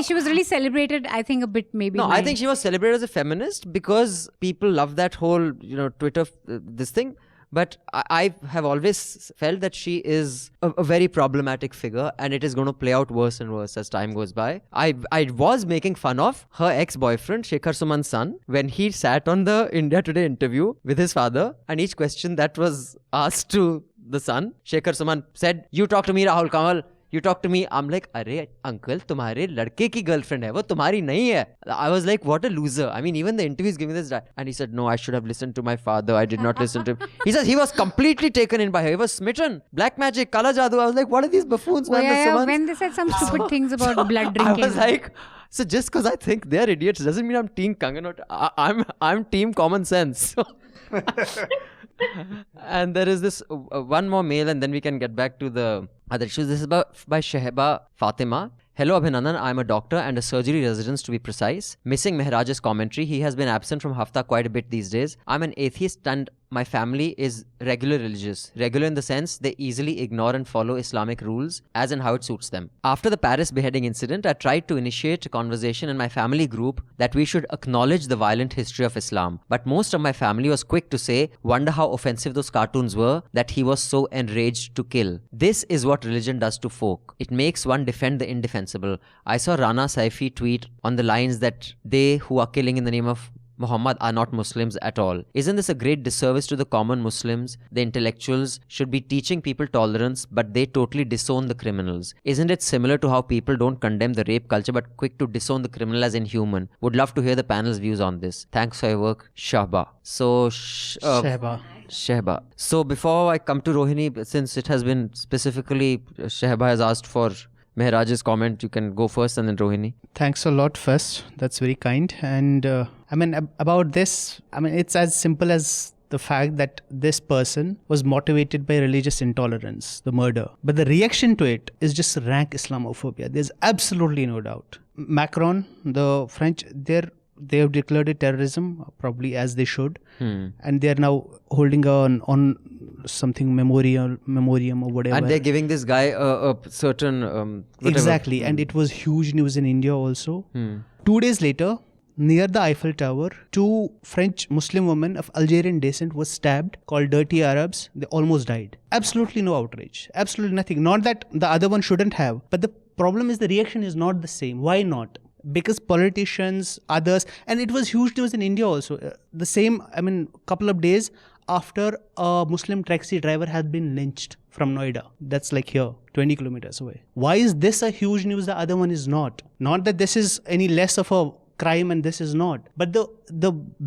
she was really celebrated, I think, a bit maybe. No, I think she was celebrated as a feminist because people love that whole, Twitter, this thing. But I have always felt that she is a very problematic figure and it is going to play out worse and worse as time goes by. I was making fun of her ex-boyfriend, Shekhar Suman's son, when he sat on the India Today interview with his father, and each question that was asked to the son, Shekhar Suman said, "You talk to me, Rahul Kamal. You talk to me." I'm like, "Arey, uncle, तुम्हारे लड़के की girlfriend है, वो तुम्हारी नहीं है." I was like, what a loser. I mean, even the interview is giving this. And he said, "No, I should have listened to my father. I did not listen to him." He says he was completely taken in by her. He was smitten. Black magic, kala jadoo. I was like, what are these buffoons, man? When they said some stupid things about blood drinking. I was like, so just because I think they're idiots doesn't mean I'm team Kangana. I'm team common sense. And there is this one more mail and then we can get back to the other issues. This is by Shehba Fatima. Hello Abhinandan, I am a doctor and a surgery resident to be precise. Missing Mehraj's commentary. He has been absent from Hafta quite a bit these days. I'm an atheist and my family is regular religious. Regular in the sense they easily ignore and follow Islamic rules as and how it suits them. After the Paris beheading incident, I tried to initiate a conversation in my family group that we should acknowledge the violent history of Islam. But most of my family was quick to say, wonder how offensive those cartoons were that he was so enraged to kill. This is what religion does to folk. It makes one defend the indefensible. I saw Rana Saifi tweet on the lines that they who are killing in the name of Muhammad are not Muslims at all. Isn't this a great disservice to the common Muslims? The intellectuals should be teaching people tolerance, but they totally disown the criminals. Isn't it similar to how people don't condemn the rape culture but quick to disown the criminal as inhuman? Would love to hear the panel's views on this. Thanks for your work, Shahba. So, Shehba. So before I come to Rohini, since it has been specifically Shehba has asked for Mehraj's comment, you can go first and then Rohini. Thanks a lot first. That's very kind. And about this, it's as simple as the fact that this person was motivated by religious intolerance, the murder. But the reaction to it is just rank Islamophobia. There's absolutely no doubt. Macron, the French, they have declared it terrorism, probably as they should. And they are now holding on something memoriam or whatever. And they're giving this guy a certain whatever. Exactly, and it was huge news in India also. 2 days later, near the Eiffel Tower, 2 French Muslim women of Algerian descent was stabbed, called dirty Arabs. They almost died. Absolutely no outrage. Absolutely nothing. Not that the other one shouldn't have. But the problem is the reaction is not the same. Why not? Because politicians, others, and it was huge news in India also. The same, couple of days after a Muslim taxi driver had been lynched from Noida. That's like here, 20 kilometers away. Why is this a huge news? The other one is not. Not that this is any less of a crime and this is not, but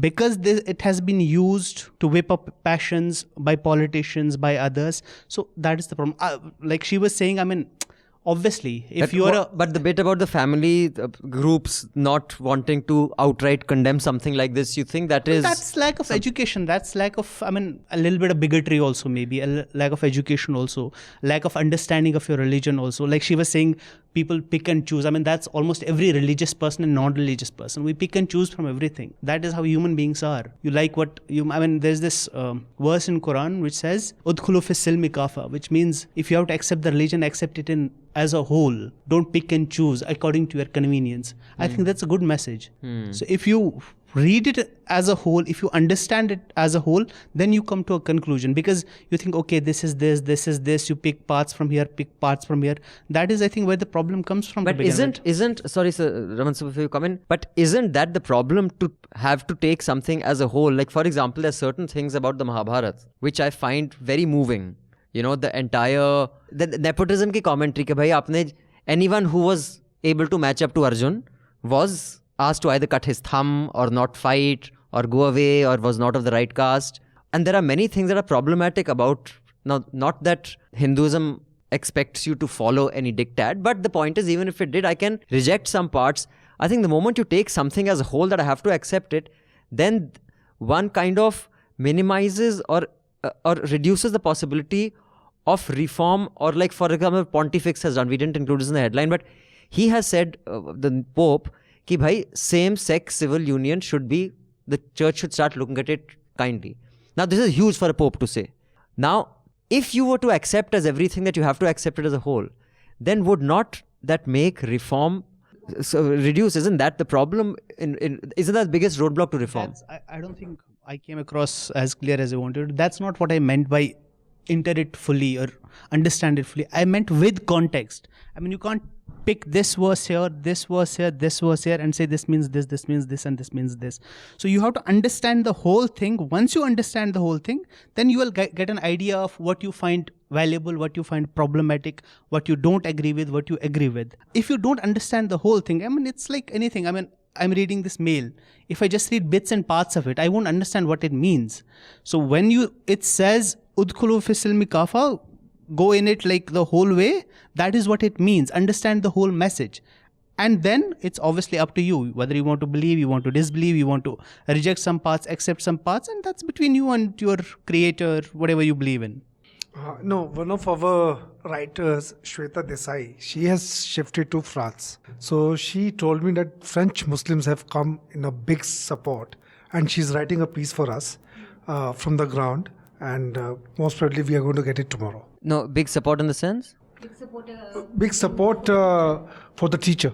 because it has been used to whip up passions by politicians, by others. So that is the problem. Like she was saying, obviously, if you are but the bit about the family groups not wanting to outright condemn something like this, you think that's lack of education. That's lack of, a little bit of bigotry also, maybe a lack of education also, lack of understanding of your religion also. Like she was saying, people pick and choose. That's almost every religious person and non-religious person. We pick and choose from everything. That is how human beings are. You like what you, there's this verse in Quran which says, "Udkhulu fis silmi kafa," which means if you have to accept the religion, accept it as a whole. Don't pick and choose according to your convenience. I think that's a good message. So if you read it as a whole, if you understand it as a whole, then you come to a conclusion, because you think, okay, this is this, you pick parts from here, pick parts from here. That is, I think, where the problem comes from. But isn't sorry sir, Raman sir, if you come in, but isn't that the problem, to have to take something as a whole? Like for example, there's certain things about the Mahabharata which I find very moving. The entire nepotism ki commentary ke bhai aapne, anyone who was able to match up to Arjun was asked to either cut his thumb or not fight or go away or was not of the right caste. And there are many things that are problematic about, now not that Hinduism expects you to follow any diktat, but the point is, even if it did, I can reject some parts. I think the moment you take something as a whole that I have to accept it, then one kind of minimizes or reduces the possibility of reform. Or like for example, Pontifex has done, we didn't include this in the headline, but he has said, the Pope, कि भाई same-sex civil union should be, the church should start looking at it kindly. Now this is huge for a pope to say. Now if you were to accept as everything that you have to accept it as a whole, then would not that make reform reduce? Isn't that the problem? Isn't that the biggest roadblock to reform? I don't think I came across as clear as I wanted. That's not what I meant by enter it fully or understand it fully. I meant with context. You can't pick this verse here, this verse here, this verse here and say this means this means this and this means this. So you have to understand the whole thing. Once you understand the whole thing, then you will get an idea of what you find valuable, what you find problematic, what you don't agree with, what you agree with. If you don't understand the whole thing, it's like anything. I'm reading this mail. If I just read bits and parts of it, I won't understand what it means. So when it says udkhulu fi silmi kafa, go in it like the whole way, that is what it means. Understand the whole message. And then it's obviously up to you, whether you want to believe, you want to disbelieve, you want to reject some parts, accept some parts, and that's between you and your creator, whatever you believe in. No, one of our writers, Shweta Desai, she has shifted to France. So she told me that French Muslims have come in a big support, and she's writing a piece for us from the ground, and most probably we are going to get it tomorrow. No, big support in the sense? Big support for the teacher.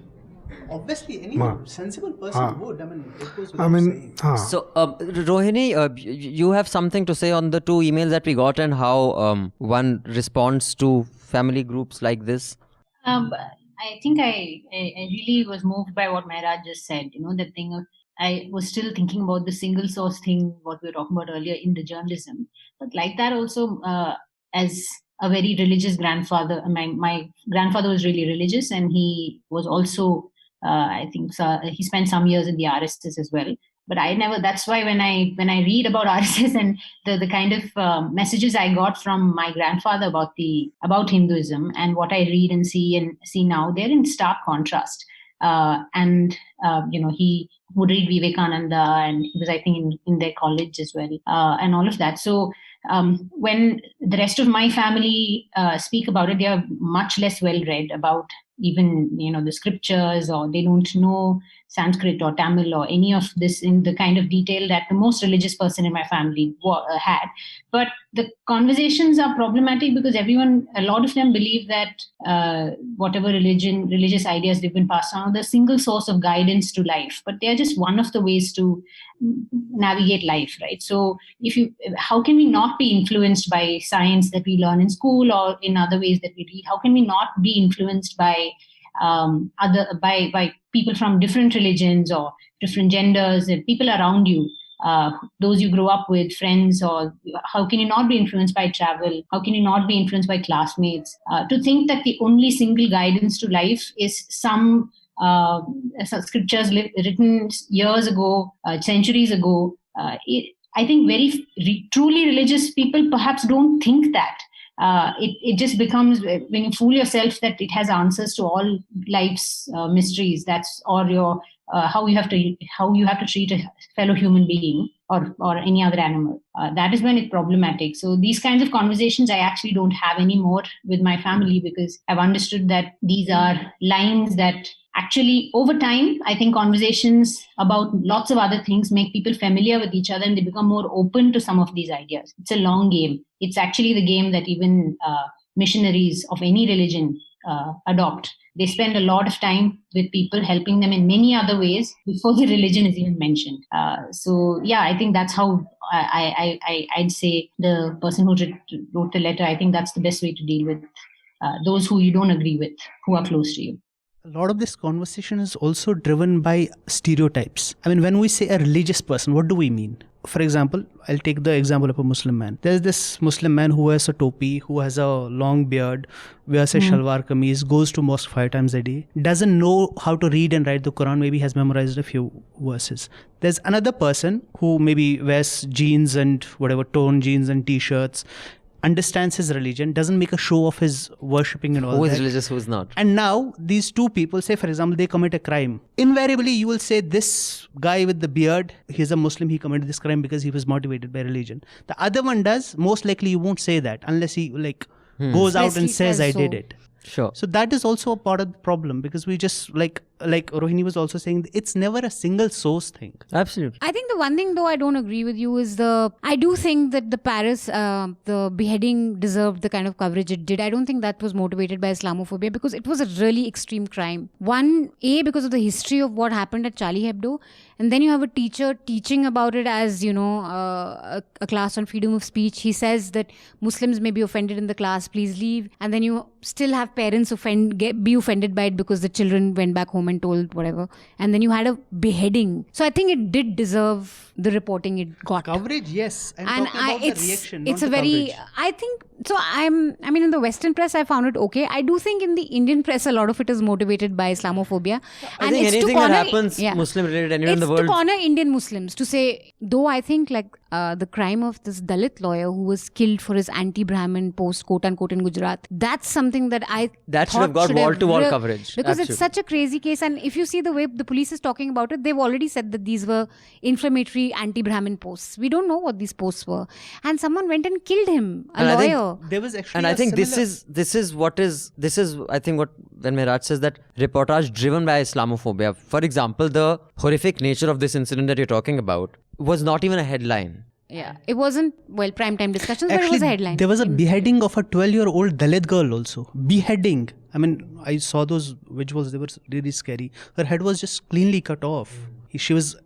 Obviously, any sensible person would. It goes without saying. So, Rohini, you have something to say on the 2 emails that we got and how one responds to family groups like this? I think I really was moved by what Mehraj just said. That thing of, I was still thinking about the single source thing, what we were talking about earlier in the journalism. But like that also, as a very religious grandfather, my grandfather was really religious, and he was also, I think, he spent some years in the RSS as well. But I never, that's why when I read about RSS and the kind of messages I got from my grandfather about Hinduism and what I read and see now, they're in stark contrast. He would read Vivekananda, and he was, I think, in their college as well, and all of that. So when the rest of my family speak about it, they are much less well read about even the scriptures, or they don't know Sanskrit or Tamil or any of this in the kind of detail that the most religious person in my family had. But the conversations are problematic because a lot of them believe that whatever religious ideas they've been passed on are the single source of guidance to life. But they're just one of the ways to navigate life, right? So how can we not be influenced by science that we learn in school or in other ways that we read? How can we not be influenced by by people from different religions or different genders and people around you, those you grew up with, friends? Or how can you not be influenced by travel? How can you not be influenced by classmates? To think that the only single guidance to life is some scriptures written years ago, centuries ago. I think truly religious people perhaps don't think that. It just becomes, when you fool yourself that it has answers to all life's mysteries, or how you have to treat a fellow human being or any other animal. That is when it's problematic. So these kinds of conversations I actually don't have anymore with my family, because I've understood that these are lines that actually, over time, I think conversations about lots of other things make people familiar with each other and they become more open to some of these ideas. It's a long game. It's actually the game that even missionaries of any religion adopt. They spend a lot of time with people, helping them in many other ways before the religion is even mentioned. So yeah, I think that's how I'd say the person who wrote the letter, I think that's the best way to deal with those who you don't agree with, who are close to you. A lot of this conversation is also driven by stereotypes. I mean, when we say a religious person, what do we mean? For example, I'll take the example of a Muslim man. There's this Muslim man who wears a topi, who has a long beard, wears a shalwar kameez, goes to mosque 5 times a day, doesn't know how to read and write the Quran, maybe has memorized a few verses. There's another person who maybe wears jeans and whatever, torn jeans and t-shirts, understands his religion, doesn't make a show of his worshipping and all that. Who is religious, who is not. And now these two people, say for example, they commit a crime. Invariably, you will say this guy with the beard, he's a Muslim, he committed this crime because he was motivated by religion. The other one does, most likely you won't say that unless he goes out and says I did it. Sure. So that is also a part of the problem, because we just like Rohini was also saying, it's never a single source thing. Absolutely. I think the one thing though I don't agree with you is I do think that the Paris, the beheading deserved the kind of coverage it did. I don't think that was motivated by Islamophobia, because it was a really extreme crime. One, because of the history of what happened at Charlie Hebdo, and then you have a teacher teaching about it as, a class on freedom of speech. He says that Muslims may be offended in the class, please leave. And then you still have parents be offended by it because the children went back home and told whatever. And then you had a beheading. So I think it did deserve the reporting it got. Coverage, yes. I'm talking about the reaction, it's not a the very, coverage. I think, so in the Western press, I found it okay. I do think in the Indian press, a lot of it is motivated by Islamophobia. I think anything that happens Muslim related anywhere in the world. It's to corner Indian Muslims, to say, though I think the crime of this Dalit lawyer who was killed for his anti-Brahmin post, quote unquote, in Gujarat, that's something that that should have got wall-to-wall coverage. Because Absolutely. it's such a crazy case. And if you see the way the police is talking about it, they've already said that these were inflammatory anti-Brahmin posts. We don't know what these posts were. And someone went and killed him, lawyer. There was actually and I think this is I think what when Mehraj says that reportage driven by Islamophobia. For example, the horrific nature of this incident that you're talking about was not even a headline. Yeah, it wasn't, primetime discussions, actually, but it was a headline. There was a beheading of a 12-year-old Dalit girl also. Beheading. I mean, I saw those visuals. They were really scary. Her head was just cleanly cut off. She was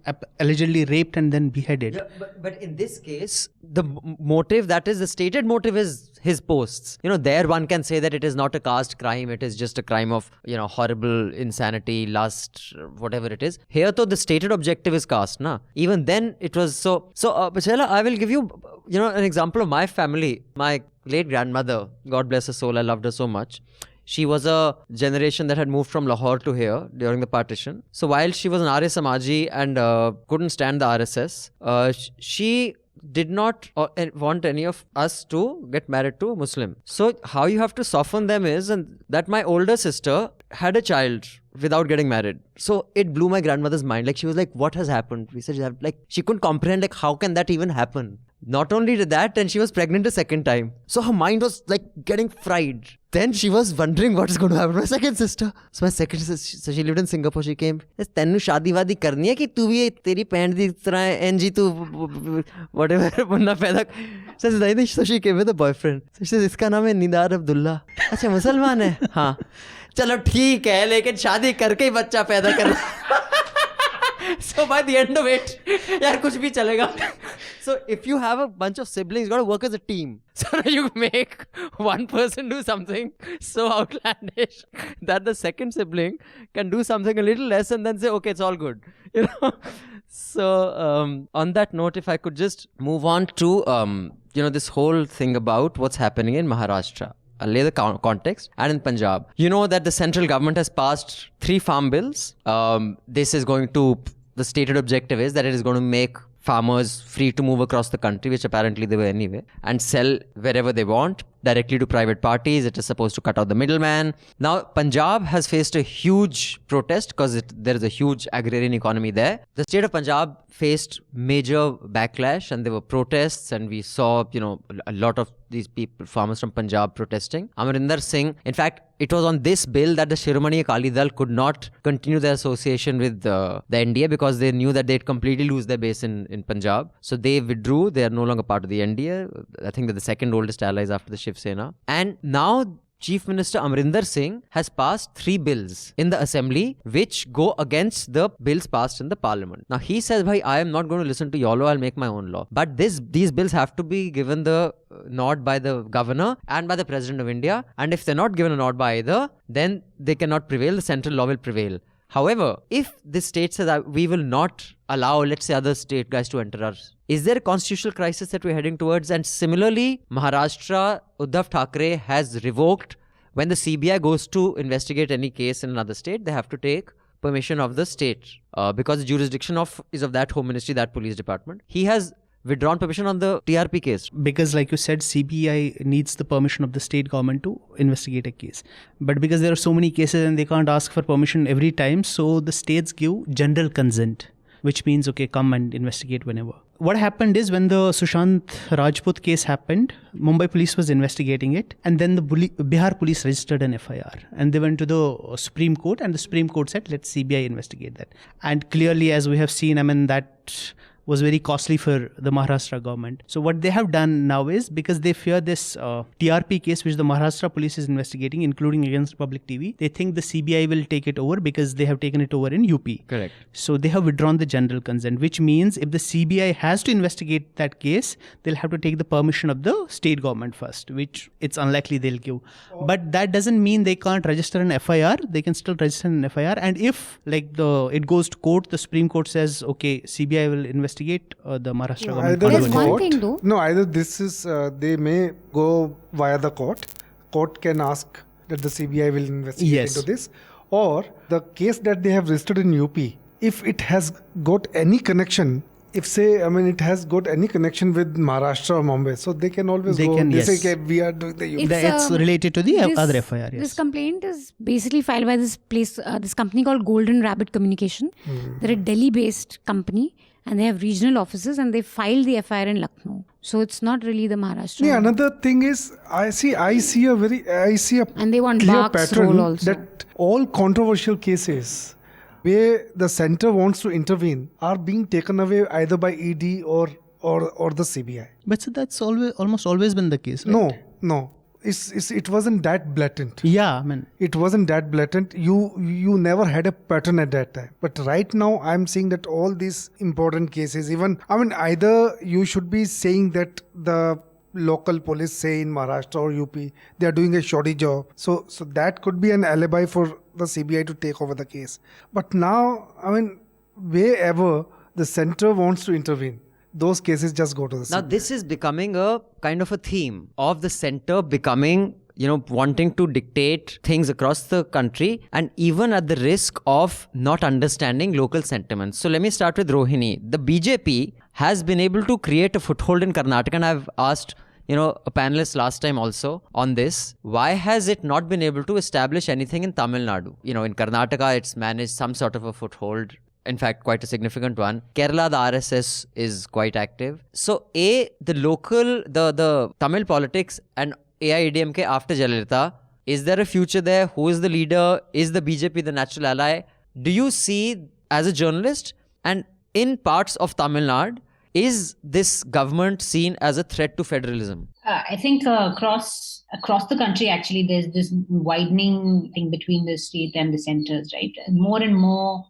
allegedly raped and then beheaded. Yeah, but in this case, the motive, that is the stated motive, is his posts. There one can say that it is not a caste crime. It is just a crime of, horrible insanity, lust, whatever it is. Here, though, the stated objective is caste, na? Even then, it was so. Bachela, I will give you, an example of my family. My late grandmother, God bless her soul, I loved her so much. She was a generation that had moved from Lahore to here during the partition. So while she was an Arya Samaji and couldn't stand the RSS, she did not want any of us to get married to a Muslim. So how you have to soften them is, and that my older sister had a child without getting married. So it blew my grandmother's mind. Like, she was like, what has happened? We said, like, she couldn't comprehend, like, how can that even happen? Not only did that, and she was pregnant a second time. So her mind was like getting fried. Then she was wondering what is going to happen to my second sister. So my second sister, so she lived in Singapore. She came, "Tenu shaadi wadi karni hai ki tu bhi teri pant di tarah NG tu whatever bunna paida." So she came with a boyfriend. So she says, "Iska naam hai Nidar Abdullah." अच्छा मुसलमान है? हाँ. चलो ठीक है, लेकिन शादी करके ही बच्चा पैदा करना. So by the end of it, यार कुछ भी चलेगा. So if you have a bunch of siblings, you got to work as a team. So you make one person do something so outlandish that the second sibling can do something a little less and then say, okay, it's all good. You know. So on that note, if I could just move on to this whole thing about what's happening in Maharashtra. I'll lay the context. And in Punjab, you know that the central government has passed 3 farm bills. This is going to, the stated objective is that it is going to make farmers free to move across the country, which apparently they were anyway, and sell wherever they want directly to private parties. It is supposed to cut out the middleman. Now, Punjab has faced a huge protest because there is a huge agrarian economy there. The state of Punjab faced major backlash and there were protests, and we saw, a lot of these people, farmers from Punjab protesting. Abhinandan Singh, in fact, it was on this bill that the Shiromani Akali Dal could not continue their association with the NDA because they knew that they'd completely lose their base in Punjab. So they withdrew. They are no longer part of the NDA. I think they're the second oldest allies after the Shiv Sena. And now Chief Minister Abhinandan Singh has passed 3 bills in the assembly which go against the bills passed in the parliament. Now he says, "Bhai, I am not going to listen to your law, I'll make my own law." But these bills have to be given the nod by the governor and by the President of India. And if they're not given a nod by either, then they cannot prevail. The central law will prevail. However, if the state says that we will not allow, let's say, other state guys to enter us, is there a constitutional crisis that we're heading towards? And similarly, Maharashtra, Uddhav Thackeray has revoked, when the CBI goes to investigate any case in another state, they have to take permission of the state because the jurisdiction is of that home ministry, that police department. He has withdrawn permission on the TRP case. Because like you said, CBI needs the permission of the state government to investigate a case. But because there are so many cases and they can't ask for permission every time, so the states give general consent, which means, okay, come and investigate whenever. What happened is when the Sushant Rajput case happened, Mumbai police was investigating it, and then the Bihar police registered an FIR and they went to the Supreme Court, and the Supreme Court said, let CBI investigate that. And clearly, as we have seen, that was very costly for the Maharashtra government. So what they have done now is, because they fear this TRP case which the Maharashtra police is investigating, including against Public TV, they think the CBI will take it over because they have taken it over in UP. Correct. So they have withdrawn the general consent, which means if the CBI has to investigate that case, they'll have to take the permission of the state government first, which it's unlikely they'll give. But that doesn't mean they can't register an FIR. They can still register an FIR. And if it goes to court, the Supreme Court says, okay, CBI will investigate, the Maharashtra government. There's one thing though. No, either this is, they may go via the court. Court can ask that the CBI will investigate into this. Or the case that they have registered in UP, if it has got any connection, it has got any connection with Maharashtra or Mumbai, so they can always say, okay, we are doing the UP. It's related to the other FIR. Yes. This complaint is basically filed by this company called Golden Rabbit Communication. They're a Delhi-based company, and they have regional offices, and they filed the FIR in Lucknow. So it's not really the Maharashtra. Yeah, another thing is, I see a and they want clear Mark's pattern role also. that all controversial cases where the center wants to intervene are being taken away either by ED or the CBI. But so that's almost always been the case, right? No. It wasn't that blatant. Yeah, it wasn't that blatant. You never had a pattern at that time. But right now, I'm seeing that all these important cases, either you should be saying that the local police, say in Maharashtra or UP, they are doing a shoddy job. So that could be an alibi for the CBI to take over the case. But now, wherever the center wants to intervene, those cases just go to the CBI. Now, this is becoming a kind of a theme of the center becoming, wanting to dictate things across the country, and even at the risk of not understanding local sentiments. So let me start with Rohini. The BJP has been able to create a foothold in Karnataka, and I've asked a panelist last time also on this. Why has it not been able to establish anything in Tamil Nadu? In Karnataka, it's managed some sort of a foothold. In fact, quite a significant one. Kerala, the RSS is quite active. So, the Tamil politics and AIADMK after Jayalalitha, is there a future there? Who is the leader? Is the BJP the natural ally? Do you see, as a journalist, and in parts of Tamil Nadu, is this government seen as a threat to federalism? I think across the country, actually, there's this widening thing between the state and the centers, right? More and more,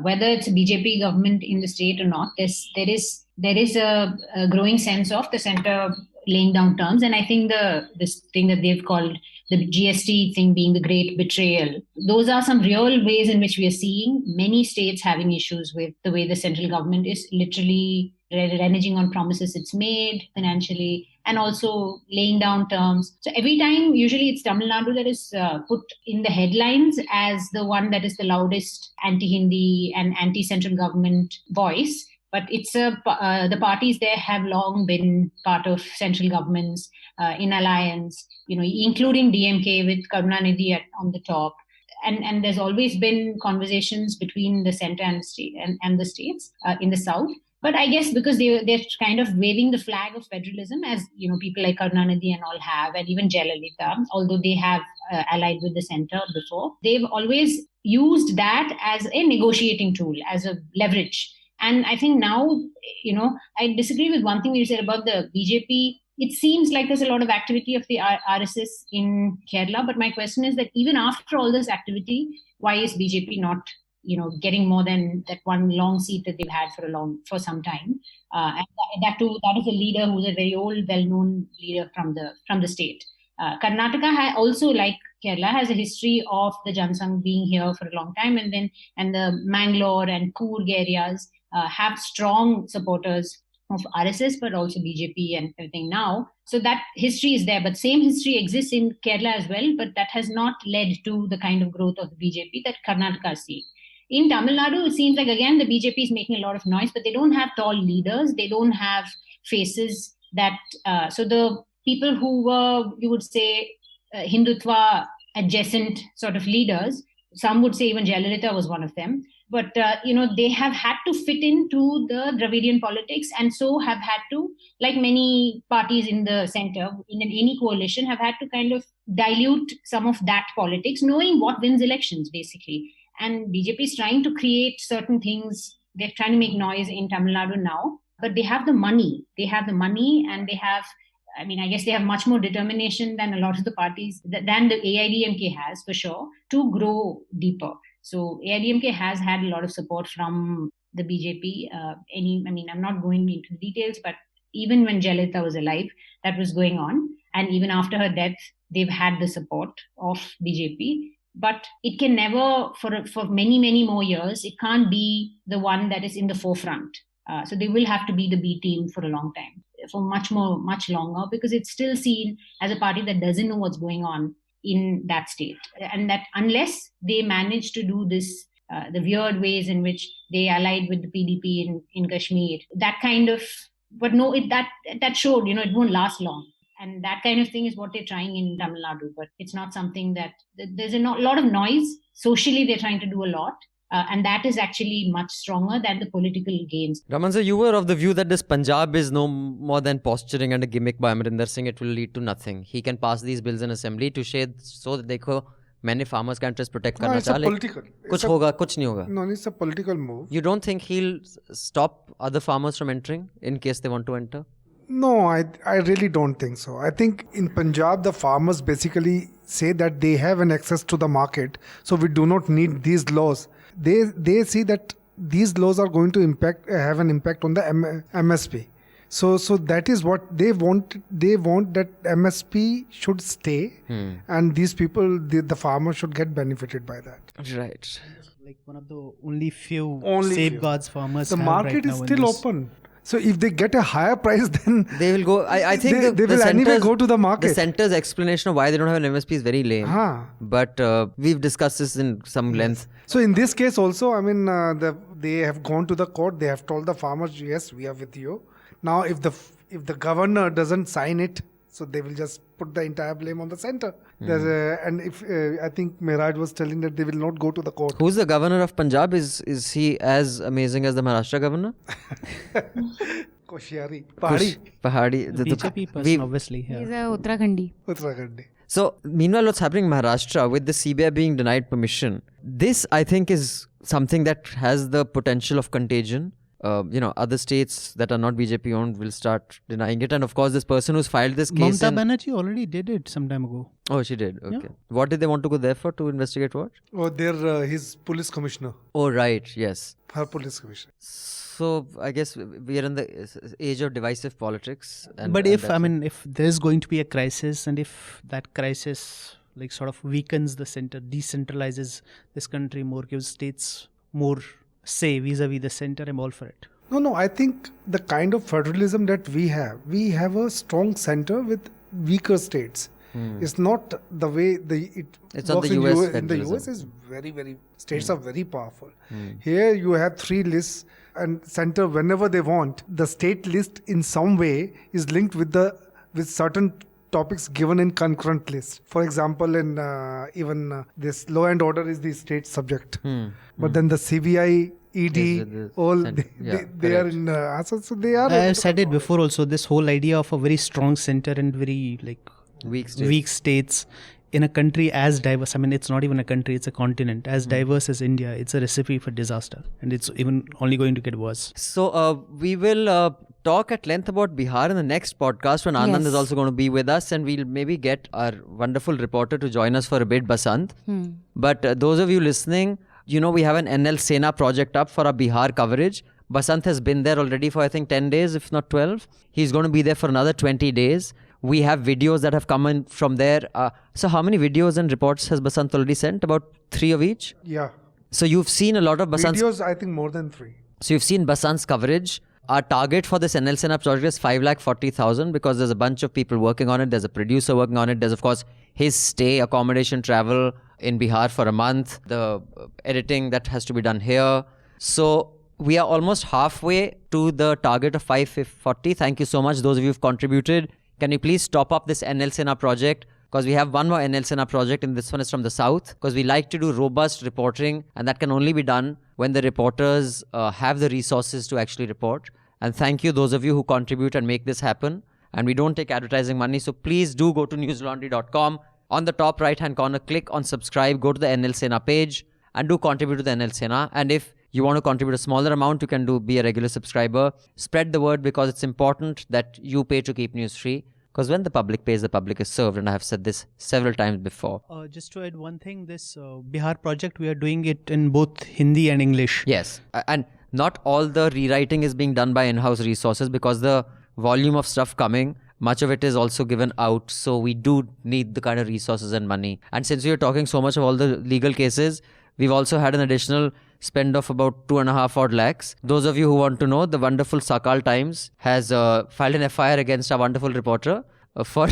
whether it's a BJP government in the state or not, there is a growing sense of the center laying down terms. And I think this thing that they've called the GST thing being the great betrayal, those are some real ways in which we are seeing many states having issues with the way the central government is literally reneging on promises it's made financially and also laying down terms. So every time, usually it's Tamil Nadu that is put in the headlines as the one that is the loudest anti-Hindi and anti-central government voice. But it's the parties there have long been part of central governments in alliance, including DMK with Karunanidhi on the top. And there's always been conversations between the center and the state and the states in the south. But I guess because they're kind of waving the flag of federalism, as people like Karunanidhi and all have, and even Jayalalitha, although they have allied with the center before, they've always used that as a negotiating tool, as a leverage. And I think now, I disagree with one thing you said about the BJP. It seems like there's a lot of activity of the RSS in Kerala. But my question is that even after all this activity, why is BJP not, getting more than that one long seat that they've had for some time? And that is a leader who's a very old, well-known leader from the state. Karnataka also, like Kerala, has a history of the Jansangh being here for a long time, and the Mangalore and Coorg areas have strong supporters of RSS, but also BJP and everything now. So that history is there, but same history exists in Kerala as well, but that has not led to the kind of growth of the BJP that Karnataka is seeing. In Tamil Nadu, it seems like, again, the BJP is making a lot of noise, but they don't have tall leaders. They don't have faces that, so the people who were, you would say, Hindutva adjacent sort of leaders, some would say even Jayalalitha was one of them. But, they have had to fit into the Dravidian politics, and so have had to, like many parties in the center, in any coalition, have had to kind of dilute some of that politics, knowing what wins elections, basically. And BJP is trying to create certain things. They're trying to make noise in Tamil Nadu now, but they have the money. They have the money, and they have, I guess they have much more determination than a lot of the parties, than the AIADMK has, for sure, to grow deeper. So AIADMK has had a lot of support from the BJP. I'm not going into the details, but even when Jayalalitha was alive, that was going on. And even after her death, they've had the support of BJP. But it can never, for many, many more years, it can't be the one that is in the forefront. So they will have to be the B team for a long time, for much longer, because it's still seen as a party that doesn't know what's going on in that state. And that unless they manage to do this, the weird ways in which they allied with the PDP in Kashmir, that kind of, but no, that showed, it won't last long. And that kind of thing is what they're trying in Tamil Nadu. But it's not something that, there's a lot of noise. Socially, they're trying to do a lot. And that is actually much stronger than the political gains. Raman sir, you were of the view that this Punjab is no more than posturing and a gimmick by Amarinder Singh. It will lead to nothing. He can pass these bills in assembly to shade so that देखो मैंने farmers का interest protect करना चाहा. Political. कुछ होगा, कुछ नहीं होगा. No, it's a political move. You don't think he'll stop other farmers from entering in case they want to enter? No, I really don't think so. I think in Punjab, the farmers basically say that they have an access to the market, so we do not need these laws. They see that these laws are going to have an impact on the MSP. So that is what they want. They want that MSP should stay, and these people, the farmers, should get benefited by that. Right. Like one of the only few safeguards farmers The have market right now is in still this. open. So if they get a higher price, then they will go. I think they will anyway go to the market. The center's explanation of why they don't have an MSP is very lame. But we've discussed this in some length. So in this case also, they have gone to the court. They have told the farmers, yes, we are with you. Now, if the governor doesn't sign it, So they will just put the entire blame on the center. And if I think Mehraj was telling that they will not go to the court. Who's the governor of Punjab? Is he as amazing as the Maharashtra governor? Koshiyari. Pahadi. BJP person, obviously. He's Yeah. a Uttarakhandi. Uttarakhandi. So, meanwhile, what's happening in Maharashtra with the CBI being denied permission, this I think is something that has the potential of contagion. Other states that are not BJP owned will start denying it. And of course, this person who's filed this case. Mamata Banerjee already did it some time ago. Oh, she did. Okay. Yeah. What did they want to go there for? To investigate what? Oh, they're his police commissioner. Oh, right. Yes. Her police commissioner. So, I guess we are in the age of divisive politics. But if there's going to be a crisis, and if that crisis like sort of weakens the center, decentralizes this country more, gives states more say vis-a-vis the center, I'm all for it. No, I think the kind of federalism that we have a strong center with weaker states. It's not the way It's works not the US in the federalism. US is very, very, states are very powerful. Here you have 3 lists and center whenever they want. The state list in some way is linked with certain topics given in concurrent list. For example, in this law and order is the state subject. But then the CBI, ED, Is with the all center. Yeah, they are correct. in so they are. I have said it before also, this whole idea of a very strong center and very Weak states. in a country as diverse. I mean, it's not even a country, it's a continent. As diverse as India, it's a recipe for disaster. And it's even only going to get worse. So we will talk at length about Bihar in the next podcast when Anand Yes. is also going to be with us, and we'll maybe get our wonderful reporter to join us for a bit, Basant. But those of you listening, we have an NL Sena project up for our Bihar coverage. Basant has been there already for I think 10 days, if not 12. He's going to be there for another 20 days. We have videos that have come in from there. So how many videos and reports has Basant already sent? About 3 of each? Yeah. So you've seen a lot of Basant's... Videos, I think more than 3. So you've seen Basant's coverage. Our target for this NL Sena project is 5,40,000 because there's a bunch of people working on it. There's a producer working on it. There's, of course, his stay, accommodation, travel in Bihar for a month, the editing that has to be done here. So we are almost halfway to the target of 540. Thank you so much, those of you who've contributed. Can you please top up this NL Sena project? Because we have one more NL Sena project, and this one is from the south. Because we like to do robust reporting, and that can only be done when the reporters have the resources to actually report. And thank you, those of you who contribute and make this happen. And we don't take advertising money, so please do go to newslaundry.com. On the top right-hand corner, click on subscribe, go to the NL Sena page, and do contribute to the NL Sena. And if you want to contribute a smaller amount, you can be a regular subscriber. Spread the word, because it's important that you pay to keep news free. Because when the public pays, the public is served. And I have said this several times before. Just to add one thing, this Bihar project, we are doing it in both Hindi and English. Yes. And not all the rewriting is being done by in-house resources, because the volume of stuff coming, much of it is also given out. So we do need the kind of resources and money. And since we are talking so much of all the legal cases, we've also had an additional spend of about 2.5 odd lakhs. Those of you who want to know, the wonderful Sakal Times has filed an FIR against our wonderful reporter for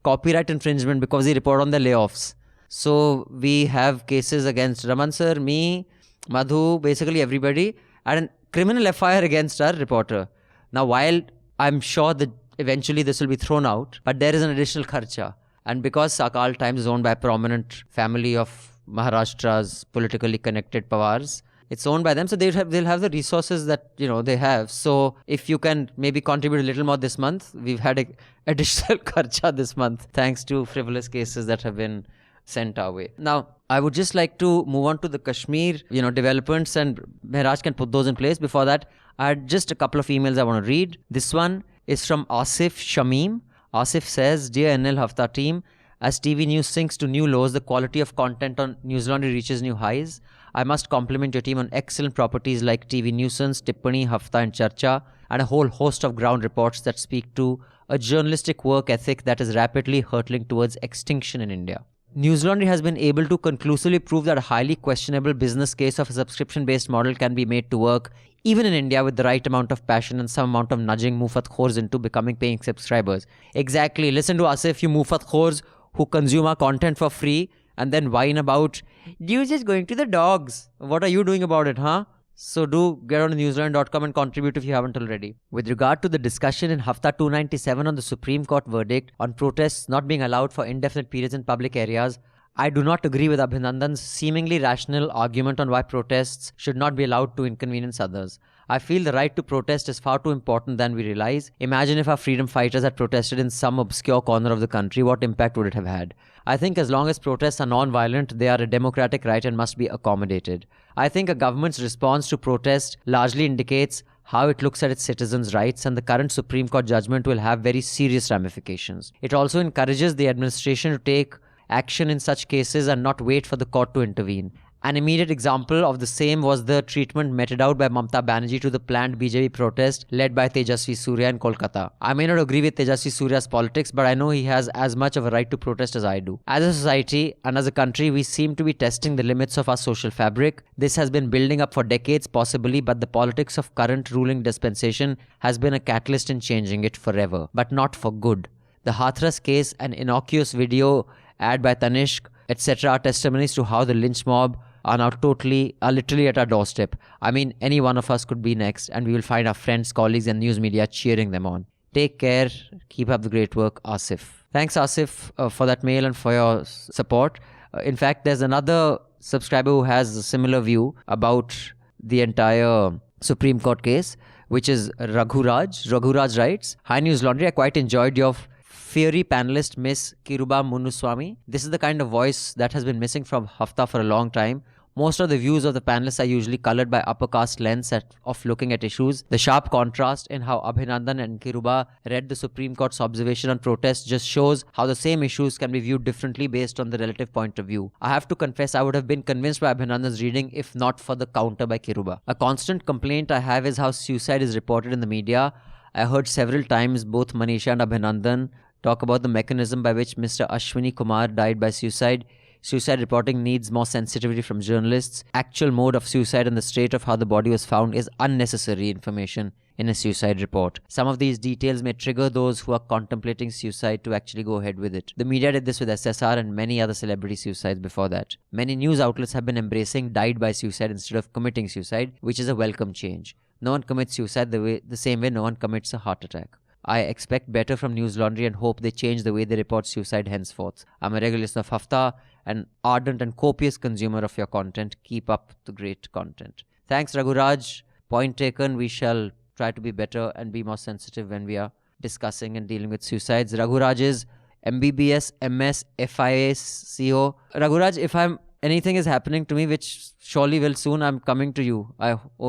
copyright infringement because he reported on the layoffs. So we have cases against Raman sir, me, Madhu, basically everybody, and a criminal FIR against our reporter. Now, while I'm sure that eventually this will be thrown out, but there is an additional kharcha. And because Sakal Times is owned by a prominent family of Maharashtra's politically connected Pawars, it's owned by them, so they'll have the resources that they have. So if you can maybe contribute a little more this month, we've had a additional kharcha this month thanks to frivolous cases that have been sent our way. Now, I would just like to move on to the Kashmir developments, and Mehraj can put those in place. Before that, I had just a couple of emails I want to read. This one is from Asif Shamim. Asif says, "Dear NL Hafta team, as TV news sinks to new lows, the quality of content on Newslaundry reaches new highs. I must compliment your team on excellent properties like TV Nuisance, Tippani, Hafta and Charcha, and a whole host of ground reports that speak to a journalistic work ethic that is rapidly hurtling towards extinction in India. Newslaundry has been able to conclusively prove that a highly questionable business case of a subscription-based model can be made to work even in India with the right amount of passion and some amount of nudging Mufat Khors into becoming paying subscribers." Exactly. Listen to us, if you Mufat Khors who consume our content for free and then whine about, "You just going to the dogs. What are you doing about it, huh? So do get on newsland.com and contribute if you haven't already. With regard to the discussion in Hafta 297 on the Supreme Court verdict on protests not being allowed for indefinite periods in public areas, I do not agree with Abhinandan's seemingly rational argument on why protests should not be allowed to inconvenience others. I feel the right to protest is far too important than we realize. Imagine if our freedom fighters had protested in some obscure corner of the country, what impact would it have had? I think as long as protests are non-violent, they are a democratic right and must be accommodated. I think a government's response to protest largely indicates how it looks at its citizens' rights, and the current Supreme Court judgment will have very serious ramifications. It also encourages the administration to take action in such cases and not wait for the court to intervene. An immediate example of the same was the treatment meted out by Mamata Banerjee to the planned BJP protest led by Tejasvi Surya in Kolkata. I may not agree with Tejasvi Surya's politics, but I know he has as much of a right to protest as I do. As a society and as a country, we seem to be testing the limits of our social fabric. This has been building up for decades possibly, but the politics of current ruling dispensation has been a catalyst in changing it forever, but not for good. The Hathras case, an innocuous video ad by Tanishq, etc. are testimonies to how the lynch mob are now literally at our doorstep. I mean, any one of us could be next, and we will find our friends, colleagues and news media cheering them on. Take care. Keep up the great work, Asif. Thanks, Asif, for that mail and for your support. In fact, there's another subscriber who has a similar view about the entire Supreme Court case, which is Raghuraj. Raghuraj writes, Hi Newslaundry, I quite enjoyed your fiery panelist Miss Kiruba Munuswamy. This is the kind of voice that has been missing from Hafta for a long time. Most of the views of the panelists are usually colored by upper caste lens of looking at issues. The sharp contrast in how Abhinandan and Kiruba read the Supreme Court's observation on protest just shows how the same issues can be viewed differently based on the relative point of view. I have to confess I would have been convinced by Abhinandan's reading if not for the counter by Kiruba. A constant complaint I have is how suicide is reported in the media. I heard several times both Manisha and Abhinandan talk about the mechanism by which Mr. Ashwini Kumar died by suicide. Suicide reporting needs more sensitivity from journalists. Actual mode of suicide and the state of how the body was found is unnecessary information in a suicide report. Some of these details may trigger those who are contemplating suicide to actually go ahead with it. The media did this with SSR and many other celebrity suicides before that. Many news outlets have been embracing died by suicide instead of committing suicide, which is a welcome change. No one commits suicide the same way no one commits a heart attack. I expect better from Newslaundry and hope they change the way they report suicide henceforth. I'm a regular listener of Hafta, an ardent and copious consumer of your content. Keep up the great content. Thanks, Raghuraj. Point taken. We shall try to be better and be more sensitive when we are discussing and dealing with suicides. Raghuraj is MBBS, MS, FIS, CO. Raghuraj, if anything is happening to me, which surely will soon, I'm coming to you.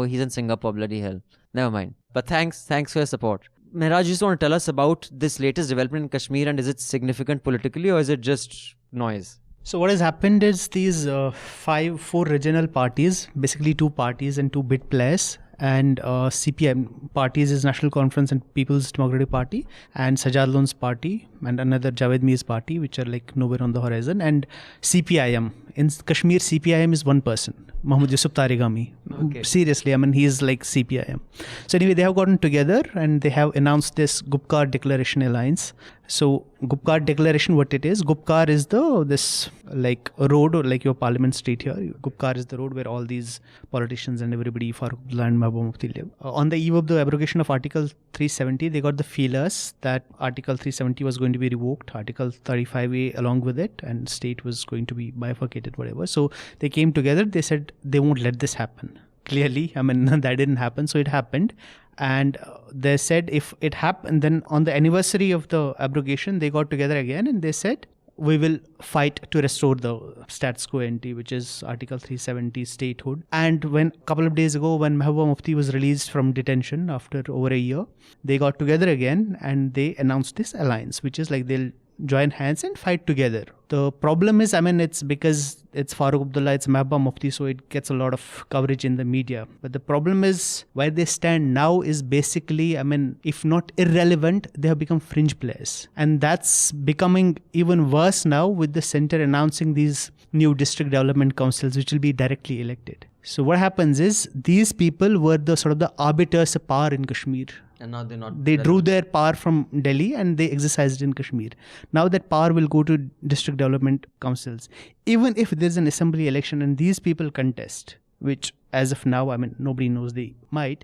He's in Singapore, bloody hell. Never mind. But thanks for your support. Mehraj, you just want to tell us about this latest development in Kashmir, and is it significant politically or is it just noise? So what has happened is these four regional parties, basically two parties and two bid players, and CPM parties is National Conference and People's Democratic Party, and Sajad Loan's party and another Javed Mir's party, which are like nowhere on the horizon, and CPIM. In Kashmir, CPIM is one person, Muhammad Yusuf Tarigami. Okay. Seriously, I mean, he is like CPIM. So anyway, they have gotten together and they have announced this Gupkar Declaration Alliance. So Gupkar Declaration, what it is, Gupkar is this like a road, or like your Parliament Street here. Gupkar is the road where all these politicians and everybody, Farooq Abdullah and Mahbub Mufti live. On the eve of the abrogation of Article 370, they got the feelers that Article 370 was going to be revoked, Article 35A along with it, and state was going to be bifurcated, whatever. So they came together, they said they won't let this happen. Clearly, I mean, that didn't happen, so it happened. And they said if it happened, then on the anniversary of the abrogation, they got together again and they said, we will fight to restore the status quo ante, which is Article 370 statehood. And a couple of days ago, when Mahbub Mufti was released from detention after over a year, they got together again and they announced this alliance, which is like they'll join hands and fight together. The problem is, I mean, it's because it's Farooq Abdullah, it's Mahbub Mufti, so it gets a lot of coverage in the media. But the problem is, where they stand now is basically, I mean, if not irrelevant, they have become fringe players. And that's becoming even worse now with the centre announcing these new district development councils, which will be directly elected. So what happens is, these people were the sort of the arbiters of power in Kashmir. And now they're not. They drew their power from Delhi and they exercised it in Kashmir. Now that power will go to district development councils. Even if there's an assembly election and these people contest, which as of now, I mean, nobody knows they might.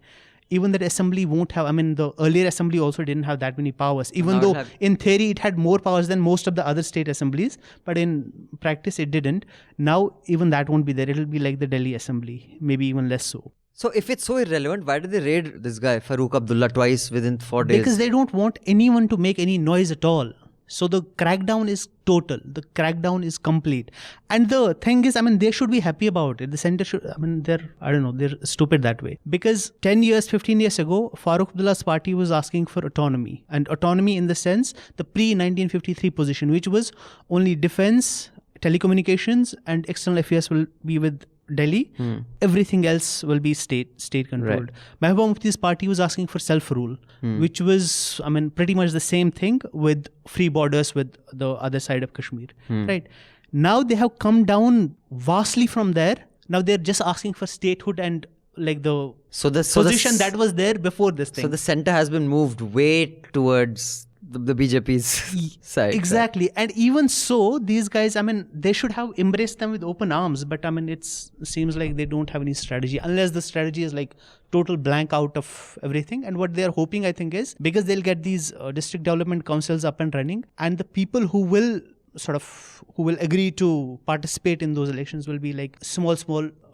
Even that assembly won't have, I mean, the earlier assembly also didn't have that many powers, even though in theory it had more powers than most of the other state assemblies, but in practice it didn't. Now, even that won't be there. It'll be like the Delhi assembly, maybe even less so. So if it's so irrelevant, why did they raid this guy, Farooq Abdullah, twice within 4 days? Because they don't want anyone to make any noise at all. So the crackdown is total. The crackdown is complete. And the thing is, I mean, they should be happy about it. The center should, I mean, they're stupid that way. Because 10 years, 15 years ago, Farooq Abdullah's party was asking for autonomy. And autonomy in the sense, the pre-1953 position, which was only defense, telecommunications and external affairs will be with Delhi. Everything else will be state controlled. Right. Mehbooba Mufti's party was asking for self-rule, which was, I mean, pretty much the same thing with free borders with the other side of Kashmir. Right. Now they have come down vastly from there. Now they're just asking for statehood and like the position that was there before this thing. So the center has been moved way towards the BJP's side. Exactly. Right? And even so, these guys, I mean, they should have embraced them with open arms. But I mean, it seems like they don't have any strategy, unless the strategy is like total blank out of everything. And what they're hoping, I think, is because they'll get these district development councils up and running, and the people who will agree to participate in those elections will be like small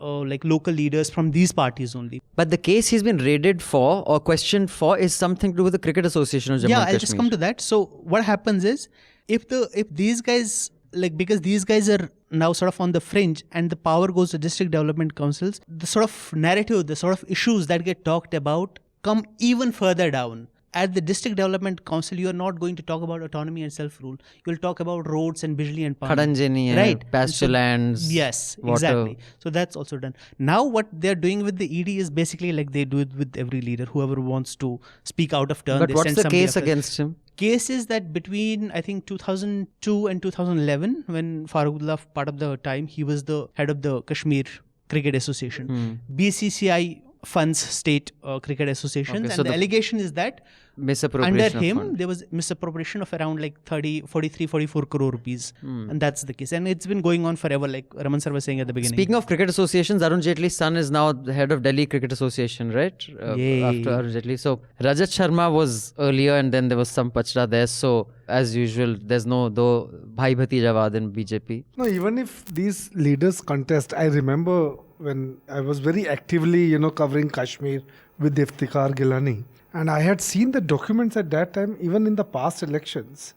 like local leaders from these parties only. But the case he's been raided for or questioned for is something to do with the Cricket Association of Jammu and Kashmir. Yeah, I'll just come to that. So what happens is, if these guys, like, because these guys are now sort of on the fringe and the power goes to district development councils, the sort of narrative, the sort of issues that get talked about come even further down. At the district development council, you are not going to talk about autonomy and self-rule. You will talk about roads and bijli and pani. Khadanjani, right? Pasture lands. Yes, water. Exactly. So that's also done. Now what they're doing with the ED is basically like they do it with every leader. Whoever wants to speak out of turn. But they what's send the case against him? Case is that between, I think, 2002 and 2011, when Farooq Abdullah, part of the time, he was the head of the Kashmir Cricket Association. BCCI funds state cricket associations, okay, and so the allegation is that misappropriation under him there was misappropriation of around like 44 crore rupees, and that's the case, and it's been going on forever, like Raman sir was saying at the beginning. Speaking of cricket associations, Arun Jaitley's son is now the head of Delhi Cricket Association, right? After Arun Jaitley. So Rajat Sharma was earlier, and then there was some pachda there. So as usual, there's no though bhai bhatijawad in BJP. No, even if these leaders contest, I remember when I was very actively, covering Kashmir with Iftikhar Gilani. And I had seen the documents at that time, even in the past elections.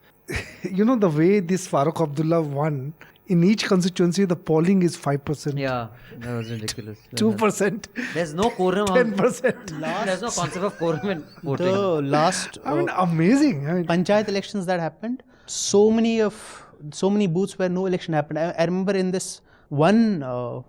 The way this Farooq Abdullah won, in each constituency, the polling is 5%. Yeah, that was ridiculous. 2%. There's no quorum. 10%. There's no concept of quorum in voting. The last amazing. panchayat elections that happened, so many booths where no election happened. I remember in this one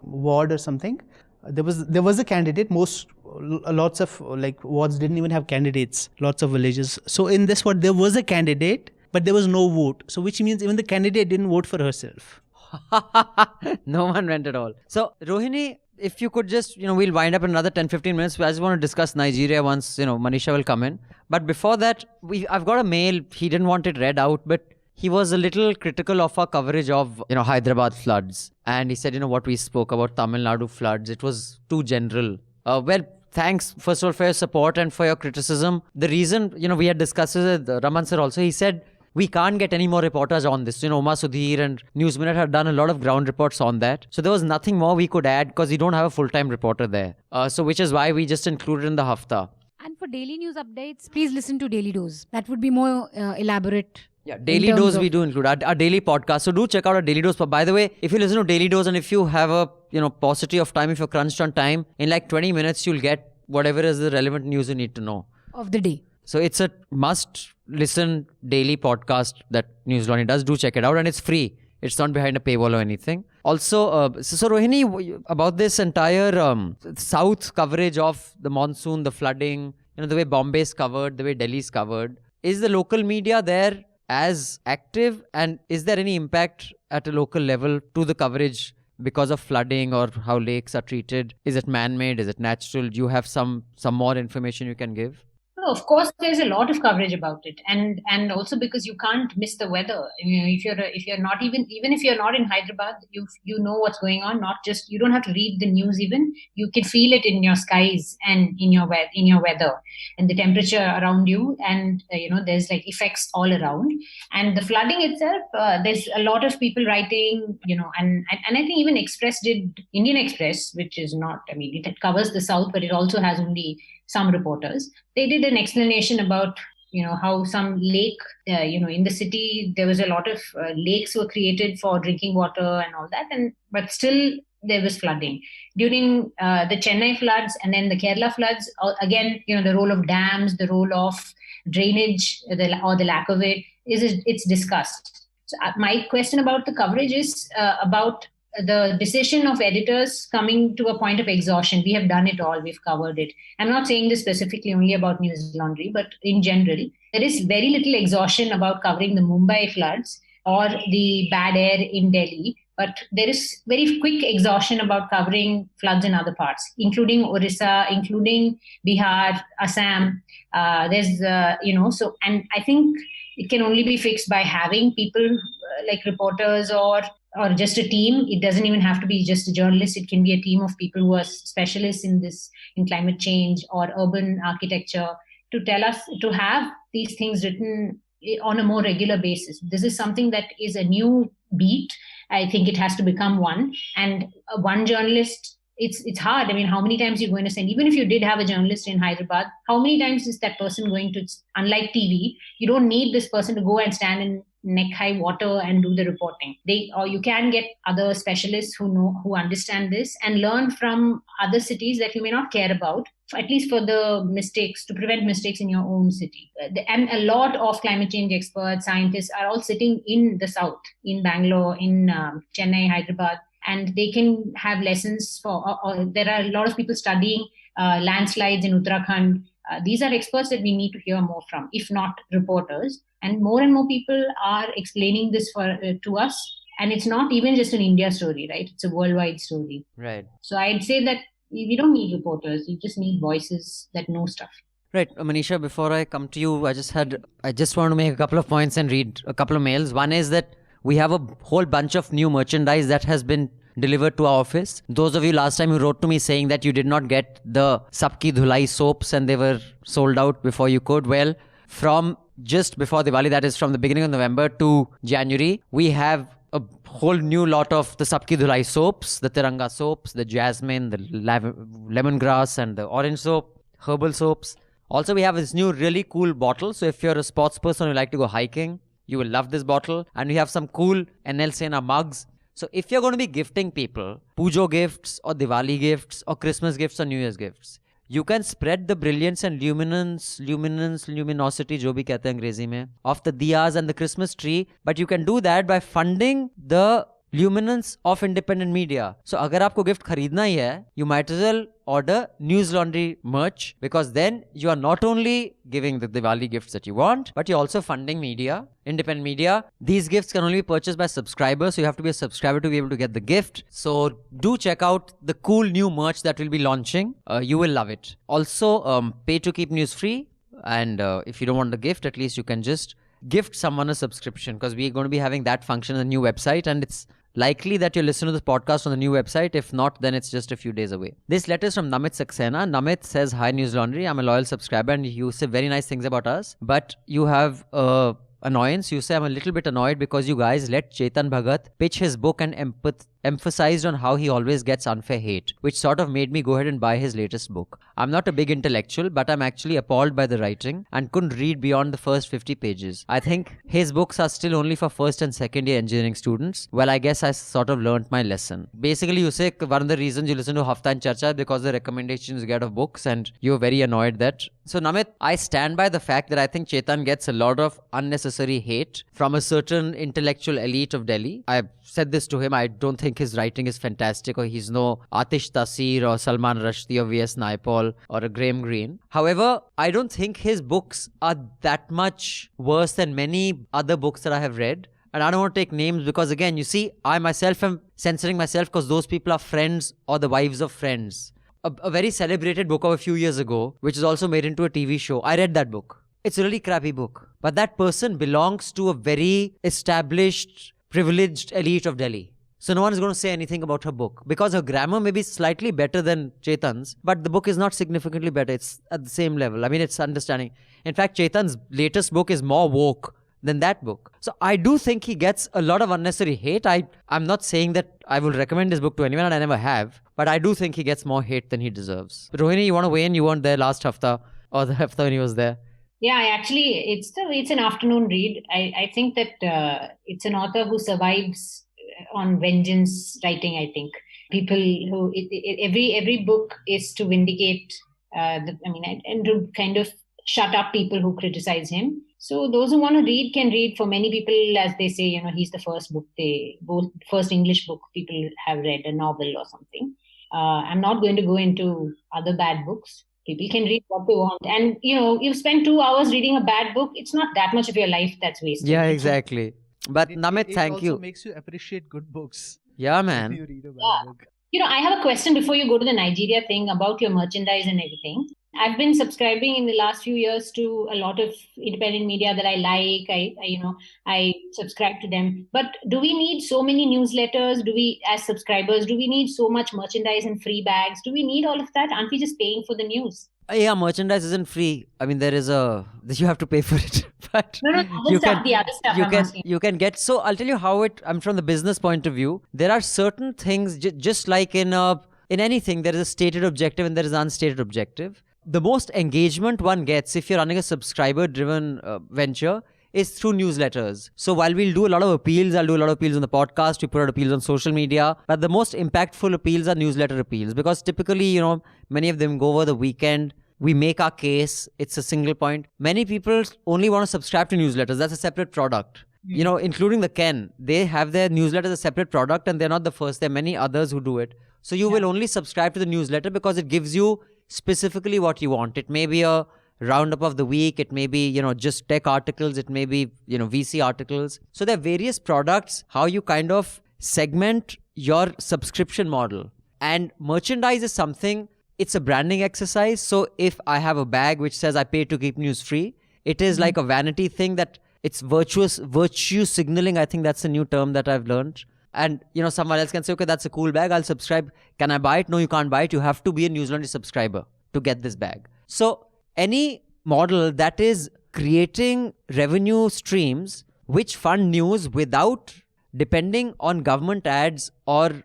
ward or something, there was a candidate. Lots of like wards didn't even have candidates. Lots of villages. So in this ward there was a candidate, but there was no vote. So which means even the candidate didn't vote for herself. No one went at all. So Rohini, if you could just, we'll wind up in another 10-15 minutes. I just want to discuss Nigeria once, Manisha will come in. But before that, I've got a mail. He didn't want it read out, but he was a little critical of our coverage of, Hyderabad floods. And he said, what we spoke about Tamil Nadu floods, it was too general. Well, thanks, first of all, for your support and for your criticism. The reason, we had discussed it with Raman sir also. He said, we can't get any more reporters on this. Uma Sudhir and News Minute had done a lot of ground reports on that. So there was nothing more we could add because we don't have a full-time reporter there. So which is why we just included in the Hafta. And for daily news updates, please listen to Daily Dose. That would be more elaborate. Yeah, Daily Dose we do include, our daily podcast. So do check out our Daily Dose. But by the way, if you listen to Daily Dose and if you have a, paucity of time, if you're crunched on time, in like 20 minutes, you'll get whatever is the relevant news you need to know. Of the day. So it's a must listen daily podcast that Newslaundry does. Do check it out, and it's free. It's not behind a paywall or anything. Also, so Rohini, about this entire south coverage of the monsoon, the flooding, the way Bombay's covered, the way Delhi's covered, is the local media there as active, and is there any impact at a local level to the coverage because of flooding or how lakes are treated? Is it man-made? Is it natural? Do you have some more information you can give? No, of course, there's a lot of coverage about it, and also because you can't miss the weather. If you're not even if you're not in Hyderabad, you know what's going on. Not just, you don't have to read the news. Even you can feel it in your skies and in your weather and the temperature around you, and there's like effects all around. And the flooding itself, there's a lot of people writing, and I think even Indian Express, which is not, it covers the south, but it also has only some reporters. They did an explanation about how some lake, in the city there was a lot of lakes were created for drinking water and all that, but still there was flooding during the Chennai floods, and then the Kerala floods. Again, the role of dams, the role of drainage, or the lack of it's discussed. So my question about the coverage is about the decision of editors coming to a point of exhaustion. We have done it all. We've covered it. I'm not saying this specifically only about Newslaundry, but in general, there is very little exhaustion about covering the Mumbai floods or the bad air in Delhi. But there is very quick exhaustion about covering floods in other parts, including Orissa, including Bihar, Assam. And I think it can only be fixed by having people like reporters or just a team. It doesn't even have to be just a journalist. It can be a team of people who are specialists in climate change or urban architecture, to tell us, to have these things written on a more regular basis. This is something that is a new beat. I think it has to become one. And one journalist, it's hard. How many times you're going to send, even if you did have a journalist in Hyderabad, how many times is that person going to, unlike TV, you don't need this person to go and stand in neck high water and do the reporting. Or you can get other specialists who understand this and learn from other cities that you may not care about, at least for the mistakes, to prevent mistakes in your own city. And a lot of climate change experts, scientists are all sitting in the south, in Bangalore, in Chennai, Hyderabad, and they can have lessons or there are a lot of people studying landslides in Uttarakhand. These are experts that we need to hear more from, if not reporters. And more people are explaining this to us. And it's not even just an India story, right? It's a worldwide story. Right. So I'd say that we don't need reporters. You just need voices that know stuff. Right. Manisha, before I come to you, I just want to make a couple of points and read a couple of mails. One is that we have a whole bunch of new merchandise that has been delivered to our office. Those of you last time who wrote to me saying that you did not get the Sabki Dhulai soaps and they were sold out before you could. Well, from just before Diwali, that is from the beginning of November to January, we have a whole new lot of the Sabki Dhulai soaps, the Tiranga soaps, the jasmine, the lemongrass and the orange soap, herbal soaps. Also, we have this new really cool bottle. So if you're a sports person who like to go hiking, you will love this bottle. And we have some cool NL Sena mugs. So if you're going to be gifting people Pujo gifts or Diwali gifts or Christmas gifts or New Year's gifts, you can spread the brilliance and luminosity, jo bhi kehte hain अंग्रेजी में, of the diyas and the Christmas tree. But you can do that by funding the luminance of independent media. So agar aapko gift kharidna hi hai, you might as well order Newslaundry merch, because then you are not only giving the Diwali gifts that you want, but you're also funding media, independent media. These gifts can only be purchased by subscribers, so you have to be a subscriber to be able to get the gift. So do check out the cool new merch that we'll be launching. You will love it. Also, pay to keep news free. And if you don't want the gift, at least you can just gift someone a subscription, because we're going to be having that function in the new website, and it's likely that you'll listen to this podcast on the new website. If not, then it's just a few days away. This letter is from Namit Saxena. Namit says, "Hi Newslaundry, I'm a loyal subscriber and you say very nice things about us, but you have annoyance. You say I'm a little bit annoyed because you guys let Chetan Bhagat pitch his book and emphasized on how he always gets unfair hate, which sort of made me go ahead and buy his latest book. I'm not a big intellectual, but I'm actually appalled by the writing and couldn't read beyond the first 50 pages. I think his books are still only for first and second year engineering students. Well, I guess I sort of learnt my lesson." Basically, you say one of the reasons you listen to Hafta and Charcha because the recommendations you get of books, and you're very annoyed that. So Namit, I stand by the fact that I think Chetan gets a lot of unnecessary hate from a certain intellectual elite of Delhi. I've said this to him. I don't think his writing is fantastic, or he's no Atish Tasir or Salman Rushdie or V.S. Naipaul or a Graham Greene. However, I don't think his books are that much worse than many other books that I have read. And I don't want to take names because, again, you see, I myself am censoring myself because those people are friends or the wives of friends a very celebrated book of a few years ago, which is also made into a TV show. I read that book. It's a really crappy book. But that person belongs to a very established, privileged elite of Delhi. So no one is going to say anything about her book because her grammar may be slightly better than Chetan's, but the book is not significantly better. It's at the same level. I mean, it's understanding. In fact, Chetan's latest book is more woke than that book. So I do think he gets a lot of unnecessary hate. I'm not saying that I will recommend his book to anyone, and I never have, but I do think he gets more hate than he deserves. But Rohini, you want to weigh in? You weren't there last hafta or the hafta when he was there. Yeah, it's an afternoon read. I think that it's an author who survives on vengeance writing. I think people who every book is to vindicate. And to kind of shut up people who criticize him. So those who want to read can read. For many people, as they say, he's the first first English book people have read, a novel or something. I'm not going to go into other bad books. People can read what they want. And, you've spent 2 hours reading a bad book. It's not that much of your life that's wasted. Yeah, exactly. But Namit, thank you. It also makes you appreciate good books. Yeah, man. You read a bad book. I have a question before you go to the Nigeria thing about your merchandise and everything. I've been subscribing in the last few years to a lot of independent media that I like. I subscribe to them. But do we need so many newsletters? As subscribers, do we need so much merchandise and free bags? Do we need all of that? Aren't we just paying for the news? Yeah, merchandise isn't free. I mean, you have to pay for it. But No, the other stuff you can get, so I'll tell you how I'm from the business point of view. There are certain things, just like in anything, there is a stated objective and there is an unstated objective. The most engagement one gets if you're running a subscriber-driven venture is through newsletters. So while we'll do a lot of appeals, I'll do a lot of appeals on the podcast, we put out appeals on social media, but the most impactful appeals are newsletter appeals because typically, many of them go over the weekend. We make our case. It's a single point. Many people only want to subscribe to newsletters. That's a separate product. Including the Ken, they have their newsletter as a separate product and they're not the first. There are many others who do it. So you will only subscribe to the newsletter because it gives you specifically what you want. It may be a roundup of the week. It may be, just tech articles. It may be, VC articles. So there are various products, how you kind of segment your subscription model. And merchandise is something, it's a branding exercise. So if I have a bag which says I pay to keep news free, it is like a vanity thing that it's virtue signaling. I think that's a new term that I've learned. And, someone else can say, okay, that's a cool bag. I'll subscribe. Can I buy it? No, you can't buy it. You have to be a Newslaundry subscriber to get this bag. So any model that is creating revenue streams which fund news without depending on government ads or,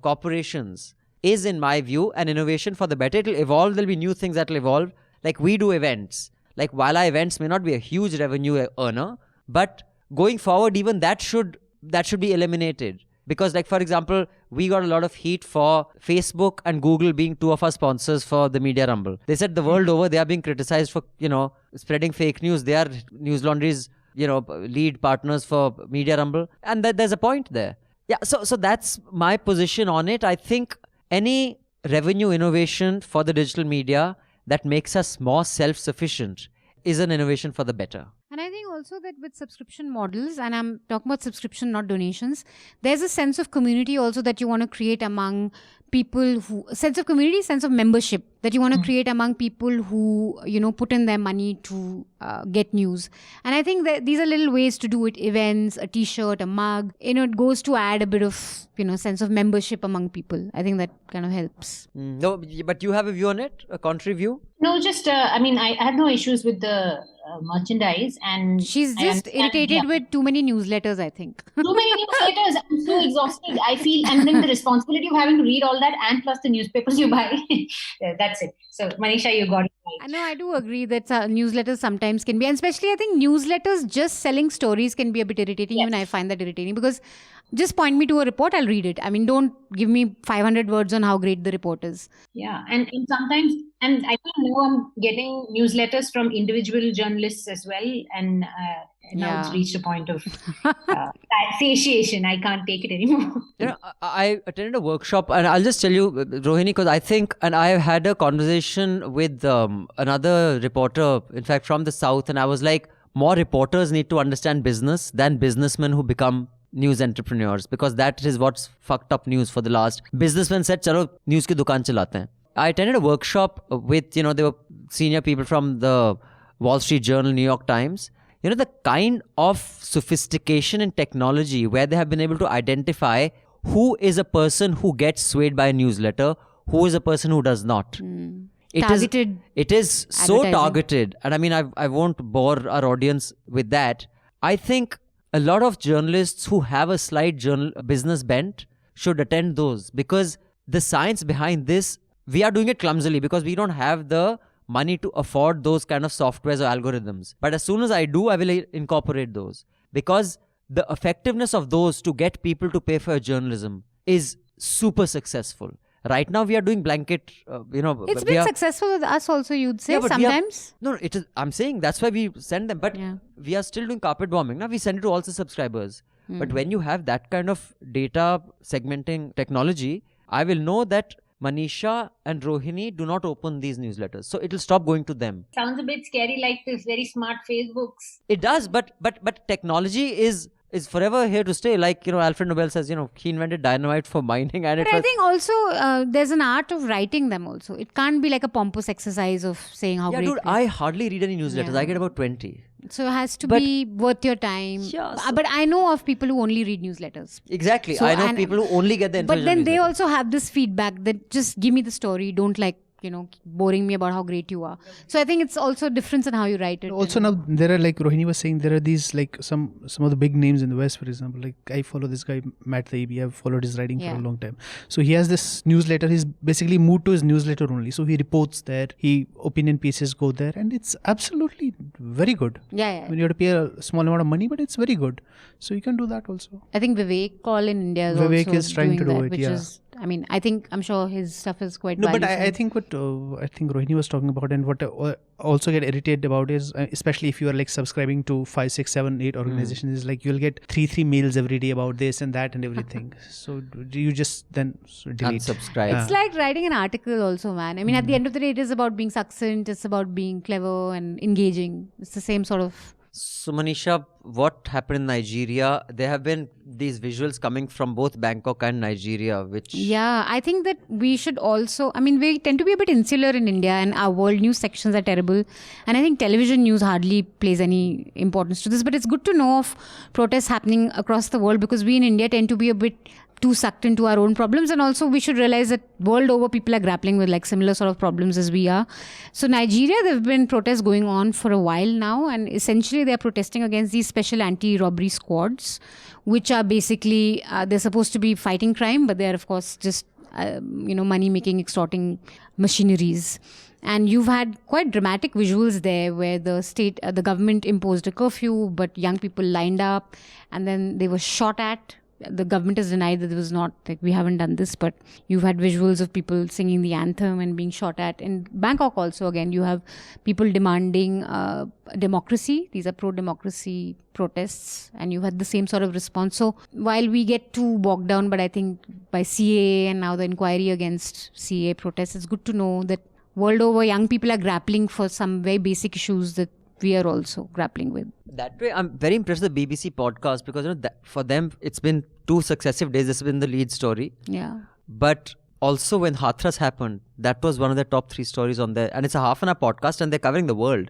corporations is, in my view, an innovation for the better. It'll evolve. There'll be new things that will evolve. Like we do events. Like while our events may not be a huge revenue earner, but going forward, even that should be eliminated. Because like, for example, we got a lot of heat for Facebook and Google being two of our sponsors for the Media Rumble. They said the world over, they are being criticized for, spreading fake news. They are Newslaundry's, lead partners for Media Rumble. And there's a point there. Yeah, so that's my position on it. I think any revenue innovation for the digital media that makes us more self-sufficient is an innovation for the better. And I think also that with subscription models, and I'm talking about subscription, not donations, there's a sense of community also that you want to create among people sense of community, sense of membership that you want to create among people who, put in their money to get news. And I think that these are little ways to do it. Events, a t-shirt, a mug, it goes to add a bit of, sense of membership among people. I think that kind of helps. No, but you have a view on it? A contrary view? No, just, I have no issues with the merchandise. And she's just irritated with too many newsletters, I think. Too many newsletters. I'm so exhausted. I feel, and then the responsibility of having to read all that and plus the newspapers you buy. That's it. So, Manisha, you got it right. No, I do agree that newsletters sometimes can be, and especially I think newsletters just selling stories can be a bit irritating. Yes. Even I find that irritating because just point me to a report, I'll read it. I mean, don't give me 500 words on how great the report is. Yeah, and sometimes, and I think now I'm getting newsletters from individual journalists as well, and now it's reached a point of satiation. I can't take it anymore. I attended a workshop, and I'll just tell you, Rohini, because I think, and I had a conversation with another reporter, in fact, from the South, and I was like, more reporters need to understand business than businessmen who become news entrepreneurs, because that is what's fucked up news for the last. Businessmen said, chalo, news ki dukaan chalate hain. I attended a workshop with, there were senior people from the Wall Street Journal, New York Times. The kind of sophistication in technology where they have been able to identify who is a person who gets swayed by a newsletter, who is a person who does not. Targeted It is so advertising. targeted. And I mean, I won't bore our audience with that. I think a lot of journalists who have a slight business bent should attend those, because the science behind this, we are doing it clumsily because we don't have the money to afford those kind of softwares or algorithms. But as soon as I do, I will incorporate those, because the effectiveness of those to get people to pay for journalism is super successful. Right now, we are doing blanket, It's been successful with us also, you'd say, but sometimes. it is. I'm saying that's why we send them. But we are still doing carpet bombing. Now we send it to all the subscribers. But when you have that kind of data segmenting technology, I will know that Manisha and Rohini do not open these newsletters. So it'll stop going to them. Sounds a bit scary, like this very smart Facebooks. It does, but technology is forever here to stay. Like, Alfred Nobel says, he invented dynamite for mining, and But I think also there's an art of writing them also. It can't be like a pompous exercise of saying how great. Dude, I hardly read any newsletters. Yeah. I get about 20. So it has to be worth your time. Yeah, But I know of people who only read newsletters. Exactly. So, I know and- people who only get the information. But then they newsletters. also have this feedback that just give me the story. Don't boring me about how great you are. So I think it's also a difference in how you write it. Also now there are, like Rohini was saying, there are these like some of the big names in the West, for example. Like I follow this guy Matt Taibbi. I've followed his writing for a long time. So he has this newsletter. He's basically moved to his newsletter only. So he reports there. Opinion pieces go there, and it's absolutely very good. Yeah. When you have to pay a small amount of money, but it's very good. So you can do that also. I think Vivek Call in India is Vivek also is trying to doing do that, it, which yeah. is, I'm sure his stuff is quite No, but valuable. I think what I think Rohini was talking about, and what I also get irritated about is, especially if you are like subscribing to 5, 6, 7, 8 organizations, is like you'll get three mails every day about this and that and everything. So you just then delete. Unsubscribe. It's like writing an article also, man. I mean, at the end of the day, it is about being succinct. It's about being clever and engaging. It's the same sort of... So Manisha, what happened in Nigeria? There have been these visuals coming from both Bangkok and Nigeria, which... Yeah, I think that we should also... we tend to be a bit insular in India, and our world news sections are terrible. And I think television news hardly plays any importance to this. But it's good to know of protests happening across the world, because we in India tend to be a bit too sucked into our own problems. And also we should realize that world over people are grappling with like similar sort of problems as we are. So Nigeria, there have been protests going on for a while now, and essentially they're protesting against these special anti-robbery squads, which are basically, they're supposed to be fighting crime, but they're of course just, money-making, extorting machineries. And you've had quite dramatic visuals there where the government imposed a curfew, but young people lined up and then they were shot at. The government has denied that it was not, like, we haven't done this, but you've had visuals of people singing the anthem and being shot at. In Bangkok also, again, you have people demanding democracy. These are pro-democracy protests, and you had the same sort of response. So while we get too bogged down, but I think by CAA and now the inquiry against CAA protests, it's good to know that world over, young people are grappling for some very basic issues that we are also grappling with. That way, I'm very impressed with the BBC podcast, because for them, it's been 2 successive days. This has been the lead story. Yeah. But also when Hathras happened, that was one of the top 3 stories on there. And it's a half-an-hour podcast and they're covering the world.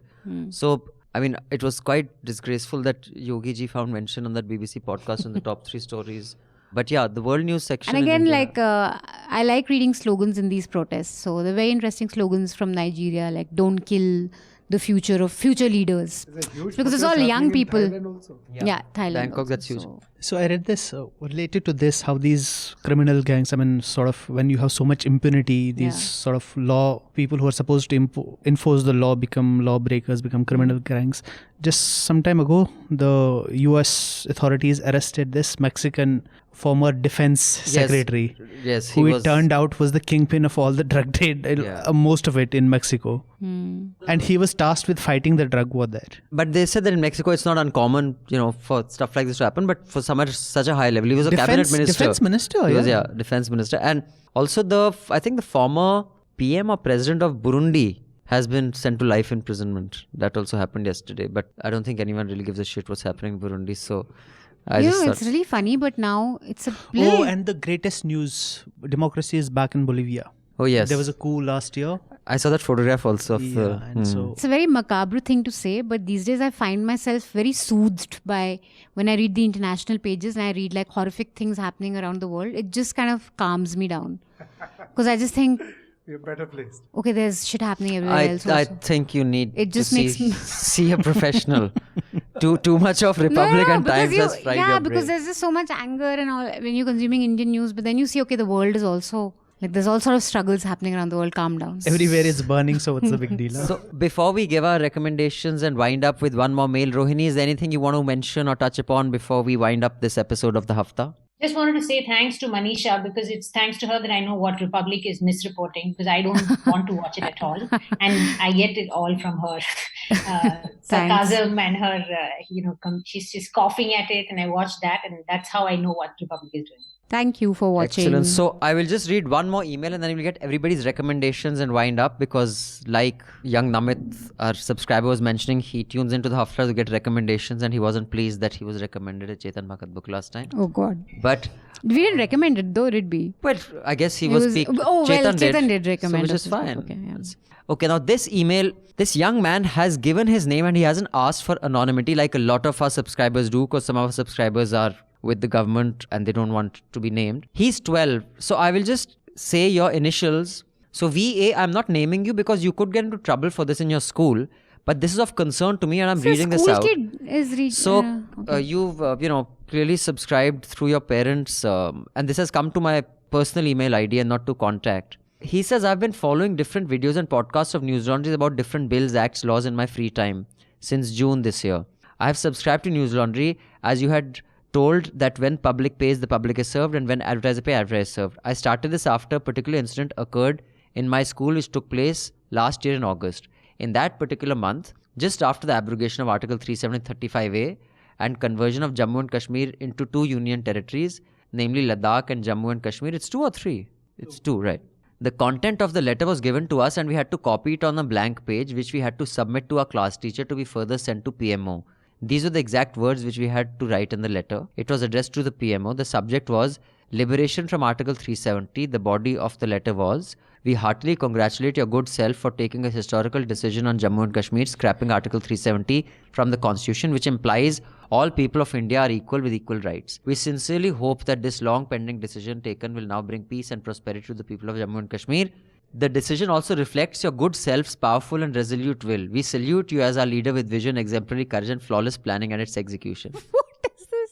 So, it was quite disgraceful that Yogi ji found mention on that BBC podcast in the top 3 stories. But yeah, the world news section. And again, in India, I like reading slogans in these protests. So the very interesting slogans from Nigeria, like "Don't kill the future of future leaders," because it's all young people. Yeah, Thailand. Bangkok, also. that's huge. So I read this related to this, how these criminal gangs, sort of when you have so much impunity, these sort of people who are supposed to enforce the law become lawbreakers, become criminal gangs. Just some time ago, the US authorities arrested this Mexican former defense secretary, yes, who it turned out was the kingpin of all the drug trade, most of it in Mexico. And he was tasked with fighting the drug war there. But they said that in Mexico, it's not uncommon, for stuff like this to happen. But for such a high level, he was a cabinet minister. Defense minister, He was, defense minister. And also I think the former PM or president of Burundi has been sent to life imprisonment. That also happened yesterday. But I don't think anyone really gives a shit what's happening in Burundi. So it's really funny, but now it's a little... Oh, and the greatest news, democracy is back in Bolivia. Oh yes. There was a coup last year. I saw that photograph also of And so It's a very macabre thing to say, but these days I find myself very soothed by when I read the international pages and I read like horrific things happening around the world. It just kind of calms me down. Because I just think, You're better placed. okay, there's shit happening everywhere else I also. think you need It just to makes see, me- see a professional. Too much of Republic and because Times has fried yeah, your because brain. there's just so much anger and all when you're consuming Indian news, but then you see, okay, the world is also like there's all sort of struggles happening around the world. Calm down. everywhere it's burning, so what's the big deal? Huh? So before we give our recommendations and wind up with one more mail, Rohini, is there anything you want to mention or touch upon before we wind up this episode of the Hafta? Just wanted to say thanks to Manisha, because it's thanks to her that I know what Republic is misreporting, because I don't want to watch it at all. And I get it all from her sarcasm and her, she's just coughing at it. And I watch that, and that's how I know what Republic is doing. Thank you for watching. Excellent. So I will just read one more email and then we'll get everybody's recommendations and wind up, because like young Namit, our subscriber, was mentioning, he tunes into the Hafta to get recommendations and he wasn't pleased that he was recommended a Chetan Bhagat book last time. Oh God. But We didn't recommend it though, did we? I guess he It was was- peaked. oh, well, Chetan did recommend so, which us is as well. fine. Okay, yeah. Okay, now this email, this young man has given his name and he hasn't asked for anonymity like a lot of our subscribers do, because some of our subscribers are with the government and they don't want to be named. He's 12. So I will just say your initials. So VA, I'm not naming you because you could get into trouble for this in your school, but this is of concern to me and I'm So reading this school out. kid is So okay. you've clearly subscribed through your parents, and this has come to my personal email ID and not to contact. He says, I've been following different videos and podcasts of Newslaundry about different bills, acts, laws in my free time since June this year. I have subscribed to Newslaundry as you had told that when public pays, the public is served, and when advertiser pay, advertiser is served. I started this after a particular incident occurred in my school which took place last year in August. In that particular month, just after the abrogation of Article 335A and conversion of Jammu and Kashmir into two union territories, namely Ladakh and Jammu and Kashmir. It's 2 or 3? It's 2, right? The content of the letter was given to us and we had to copy it on a blank page which we had to submit to our class teacher to be further sent to PMO. These were the exact words which we had to write in the letter. It was addressed to the PMO. The subject was Liberation from Article 370. The body of the letter was, we heartily congratulate your good self for taking a historical decision on Jammu and Kashmir, scrapping Article 370 from the Constitution, which implies all people of India are equal with equal rights. We sincerely hope that this long pending decision taken will now bring peace and prosperity to the people of Jammu and Kashmir. The decision also reflects your good self's powerful and resolute will. We salute you as our leader with vision, exemplary courage and flawless planning and its execution. What is this?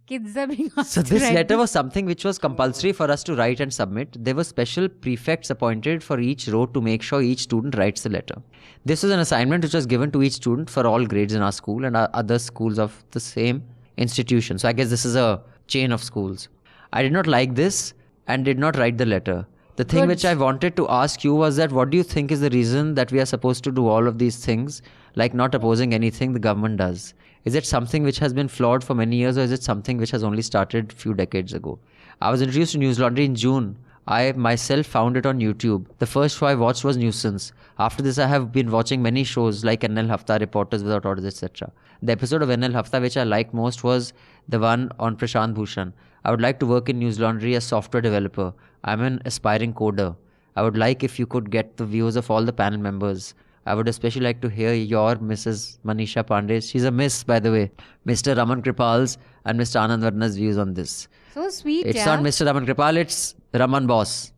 Kids are being asked So to this write letter this. was something which was compulsory for us to write and submit. There were special prefects appointed for each row to make sure each student writes the letter. This was an assignment which was given to each student for all grades in our school and our other schools of the same institution. So I guess this is a chain of schools. I did not like this and did not write the letter. The thing Good. which I wanted to ask you was that what do you think is the reason that we are supposed to do all of these things, like not opposing anything the government does? Is it something which has been flawed for many years, or is it something which has only started a few decades ago? I was introduced to Newslaundry in June. I myself found it on YouTube. The first show I watched was Nuisance. After this, I have been watching many shows like NL Hafta, Reporters Without Orders, etc. The episode of NL Hafta which I liked most was the one on Prashant Bhushan. I would like to work in Newslaundry as software developer. I'm an aspiring coder. I would like if you could get the views of all the panel members. I would especially like to hear your Mrs. Manisha Pande. She's a miss, by the way. Mr. Raman Kirpal's and Mr. Anand Varna's views on this. So sweet, It's yeah. not Mr. Raman Kirpal, it's Raman Boss.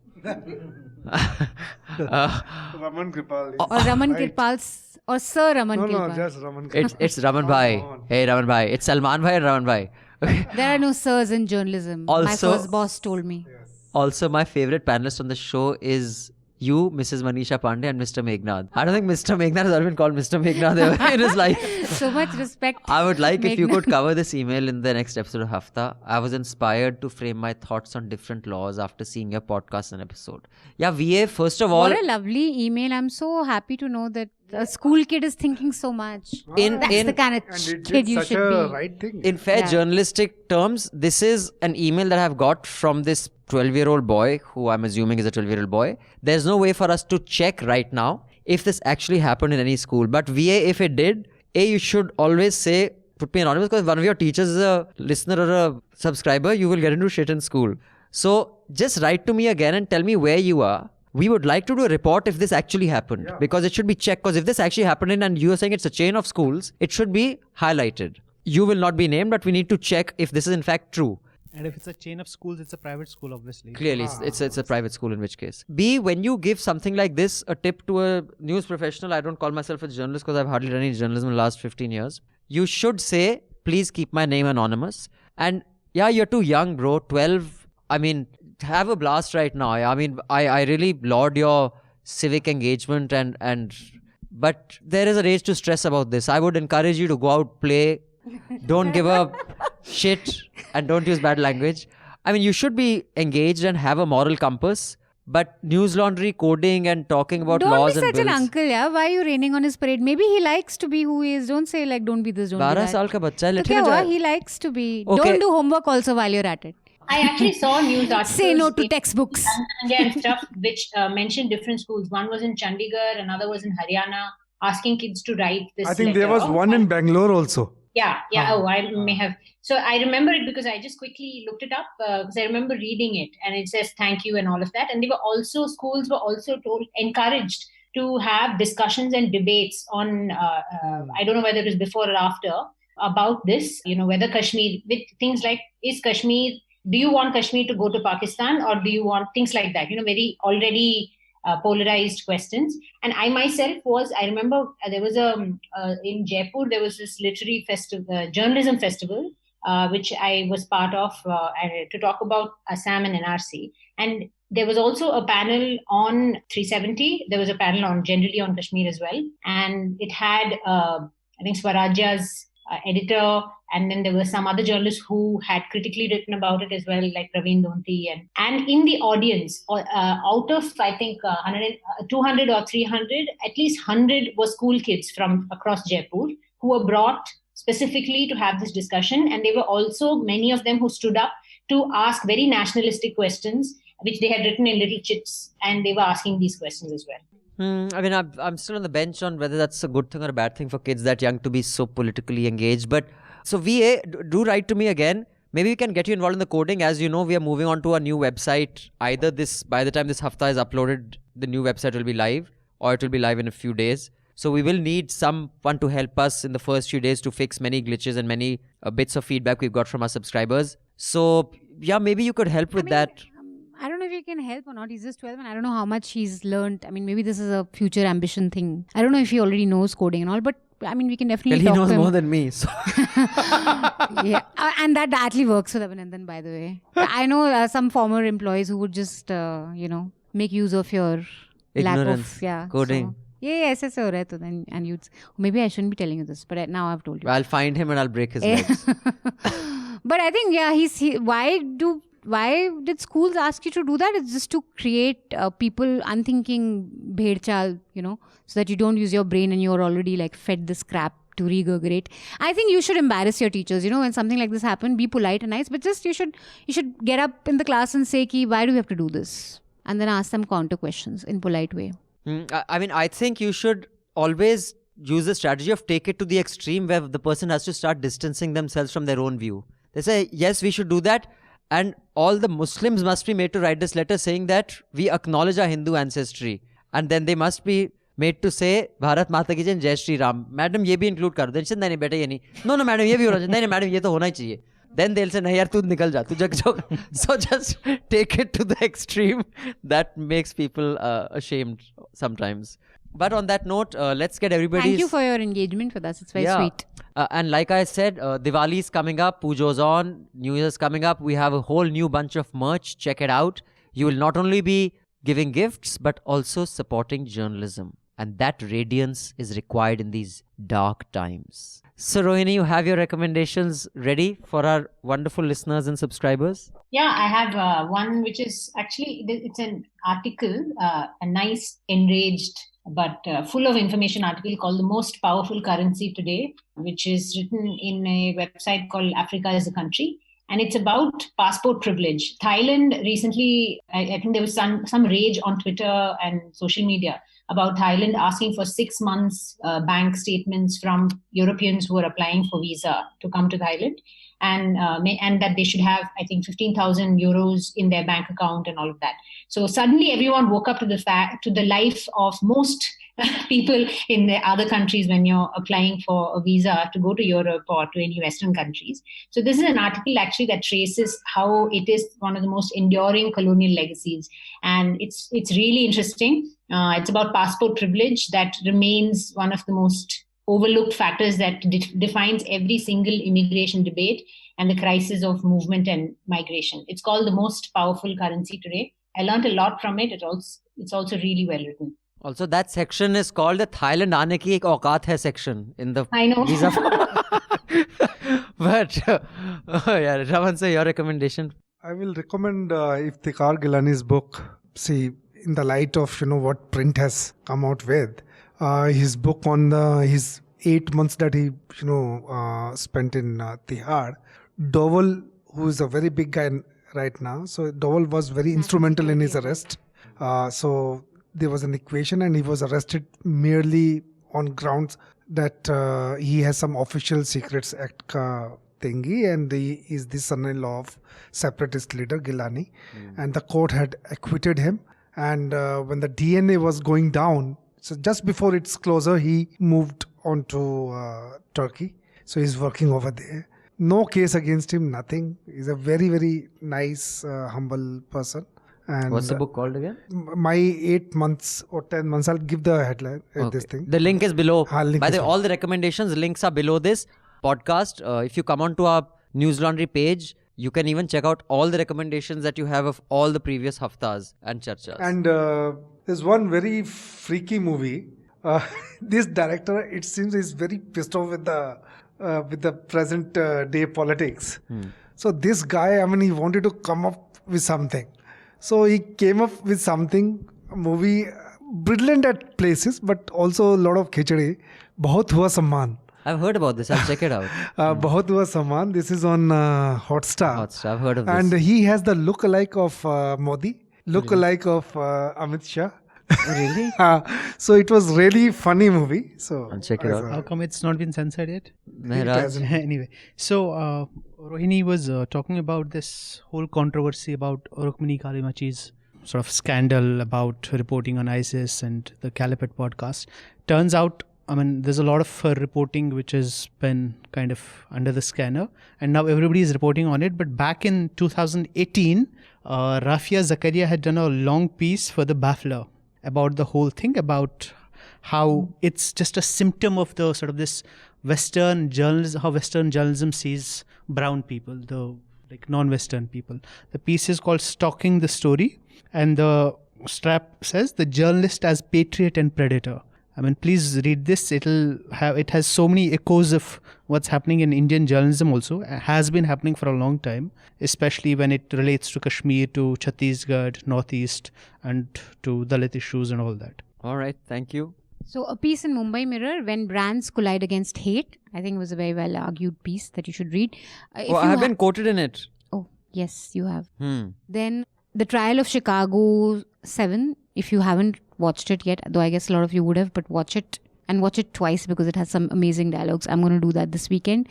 Raman Kirpal. Or Raman Kirpal's, or Sir Raman No, Kirpal. no, just Raman Kirpal. It's Raman Bhai. Hey, Raman Bhai. It's Salman Bhai and Raman Bhai. There are no sirs in journalism. My Also- first boss told me. Also, my favorite panelist on the show is you, Mrs. Manisha Pande, and Mr. Meghnad. I don't think Mr. Meghnad has ever been called Mr. Meghnad ever in his life. So much respect. I would like if you Meghnad. could cover this email in the next episode of Hafta. I was inspired to frame my thoughts on different laws after seeing your podcast and episode. Yeah, VA, first of all, What a lovely email. I'm so happy to know that a school kid is thinking so much. That's the kind of And it kid did you such should a be. right thing. in fair Yeah. journalistic terms, this is an email that I've got from this 12-year-old boy, who I'm assuming is a 12-year-old boy. There's no way for us to check right now if this actually happened in any school. But VA, if it did, you should always say, put me anonymous, because if one of your teachers is a listener or a subscriber, you will get into shit in school. So just write to me again and tell me where you are. we would like to do a report if this actually happened, because it should be checked. Because if this actually happened and you are saying it's a chain of schools, it should be highlighted. You will not be named, but we need to check if this is in fact true. And if it's a chain of schools, it's a private school, obviously. Clearly, it's a private school, in which case. B, when you give something like this, a tip to a news professional, I don't call myself a journalist because I've hardly done any journalism in the last 15 years. You should say, please keep my name anonymous. And yeah, you're too young, bro. 12. I mean, have a blast right now. I mean, I really laud your civic engagement but there is a age to stress about this. I would encourage you to go out, play, don't give a shit, and don't use bad language. I mean, you should be engaged and have a moral compass. But Newslaundry, coding and talking about laws and bills. Don't be such an uncle, yeah. Why are you raining on his parade? Maybe he likes to be who he is. Don't say like, don't be this, don't be that. 12 saal ka bachcha hai. Let him So enjoy. he likes to be. Okay. Don't do homework also while you're at it. I actually saw news articles. Say no to textbooks. And stuff which mentioned different schools. One was in Chandigarh, another was in Haryana, asking kids to write this. I think there was one in Bangalore also. Yeah. Oh, I may have. So I remember it because I just quickly looked it up because I remember reading it, and it says thank you and all of that. And schools were also encouraged to have discussions and debates on, I don't know whether it was before or after, about this, whether Kashmir, with things like, do you want Kashmir to go to Pakistan, or do you want things like that, very already polarized questions. And I myself I remember there was in Jaipur, there was this literary festival, journalism festival, which I was part of to talk about Assam and NRC. And there was also a panel on 370. There was a panel generally on Kashmir as well. And it had, I think, Swarajya's editor, and then there were some other journalists who had critically written about it as well, like Praveen Donti. And in the audience, out of, I think, 200 or 300, at least 100 were school kids from across Jaipur who were brought specifically to have this discussion. And there were also many of them who stood up to ask very nationalistic questions, which they had written in little chits, and they were asking these questions as well. I mean, I'm still on the bench on whether that's a good thing or a bad thing for kids that young to be so politically engaged. But so VA, do write to me again. Maybe we can get you involved in the coding. As you know, we are moving on to a new website. Either by the time this hafta is uploaded, the new website will be live, or it will be live in a few days. So we will need someone to help us in the first few days to fix many glitches and many bits of feedback we've got from our subscribers. So yeah, maybe you could help with that. I don't know if he can help or not. He's just 12 and I don't know how much he's learned. I mean, maybe this is a future ambition thing. I don't know if he already knows coding and all, but I mean, we can definitely talk to him. He knows more than me. So. Yeah, and that actually works with Abhinandan, by the way. I know some former employees who would just, make use of your ignorance, lack of coding. So, yeah, ऐसे हो रहा है तो then, and you'd, maybe I shouldn't be telling you this, but now I've told you. I'll find him and I'll break his legs. But I think, why did schools ask you to do that? It's just to create people unthinking bhed chal, so that you don't use your brain and you're already like fed this crap to regurgitate. I think you should embarrass your teachers, when something like this happens, be polite and nice, but just you should get up in the class and say, why do we have to do this? And then ask them counter questions in polite way. I mean, I think you should always use the strategy of take it to the extreme where the person has to start distancing themselves from their own view. They say, yes, we should do that. And all the Muslims must be made to write this letter saying that we acknowledge our Hindu ancestry. And then they must be made to say, Bharat Mata ki Jai, Jai Shri Ram. Madam, ye bhi include kar do. They say, nahi, beta, ye nahi. No, madam, ye bhi hona chahiye. Nahi, madam, ye to hona hi chahiye. Then they'll say, nahi, yaar, tu nikal ja. Tu jag jog. So just take it to the extreme. That makes people ashamed sometimes. But on that note, let's get everybody. Thank you for your engagement with us. It's very sweet. And like I said, Diwali is coming up, Pujo's on, New Year's coming up. We have a whole new bunch of merch. Check it out. You will not only be giving gifts, but also supporting journalism. And that radiance is required in these dark times. So Rohini, you have your recommendations ready for our wonderful listeners and subscribers? Yeah, I have one which is actually, it's an article, a nice, enraged, but full of information article called The Most Powerful Currency Today, which is written in a website called Africa is a Country. And it's about passport privilege. Thailand recently, I think there was some rage on Twitter and social media about Thailand asking for 6 months bank statements from Europeans who are applying for visa to come to Thailand. and that they should have, I think, 15,000 euros in their bank account and all of that. So suddenly everyone woke up to the life of most people in the other countries when you're applying for a visa to go to Europe or to any Western countries. So this is an article actually that traces how it is one of the most enduring colonial legacies. And it's really interesting. It's about passport privilege that remains one of the most overlooked factors that defines every single immigration debate and the crisis of movement and migration. It's called the most powerful currency today. I learned a lot from it. It's also really well written. Also, that section is called the Thailand aane ki ek auqat hai section in the I know. visa. But yeah, Raman sir, your recommendation? I will recommend Iftikhar Gilani's book. See, in the light of what print has come out with, his book on his 8 months that he spent in Tihar. Dowell, who is a very big guy right now, so Dowell was very instrumental in his arrest. So there was an equation, and he was arrested merely on grounds that he has some official secrets act ka thingy, and he is the son-in-law of separatist leader Gilani, and the court had acquitted him. And when the DNA was going down, so just before its closure, he moved on to Turkey. So he's working over there. No case against him, nothing. He's a very, very nice, humble person. And what's the book called again? My 8 months or 10 months. I'll give the headline. This thing. The link is below. Link By is the way, all the recommendations, links are below this podcast. If you come onto our Newslaundry page, you can even check out all the recommendations that you have of all the previous haftas and charchas. And there's one very freaky movie. This director, it seems, is very pissed off with the present day politics. So this guy, he wanted to come up with something. So he came up with something, a movie, brilliant at places, but also a lot of khichdi. Bahut Hua Samman. I've heard about this. I'll check it out. Bahut Hua Samman. This is on Hotstar. I've heard of this. And he has the look-alike of Modi, look-alike of Amit Shah. Really? So it was really funny movie. So I'll check it out. How come it's not been censored yet? Mehraj. Anyway, so Rohini was talking about this whole controversy about Rukmini Kalimachi's sort of scandal about reporting on ISIS and the Caliphate podcast. Turns out, there's a lot of her reporting which has been kind of under the scanner, and now everybody is reporting on it. But back in 2018, Rafia Zakaria had done a long piece for the Baffler about the whole thing, about how it's just a symptom of the sort of this Western journalism, how Western journalism sees brown people, the non-Western people. The piece is called Stalking the Story, and the strap says the journalist as patriot and predator. Please read this. It has so many echoes of what's happening in Indian journalism also. It has been happening for a long time, especially when it relates to Kashmir, to Chhattisgarh, Northeast, and to Dalit issues and all that. All right. Thank you. So a piece in Mumbai Mirror, When Brands Collide Against Hate. I think it was a very well argued piece that you should read. I have been quoted in it. Oh, yes, you have. Then The Trial of Chicago 7. If you haven't watched it yet, though I guess a lot of you would have, but watch it, and watch it twice because it has some amazing dialogues. I'm going to do that this weekend.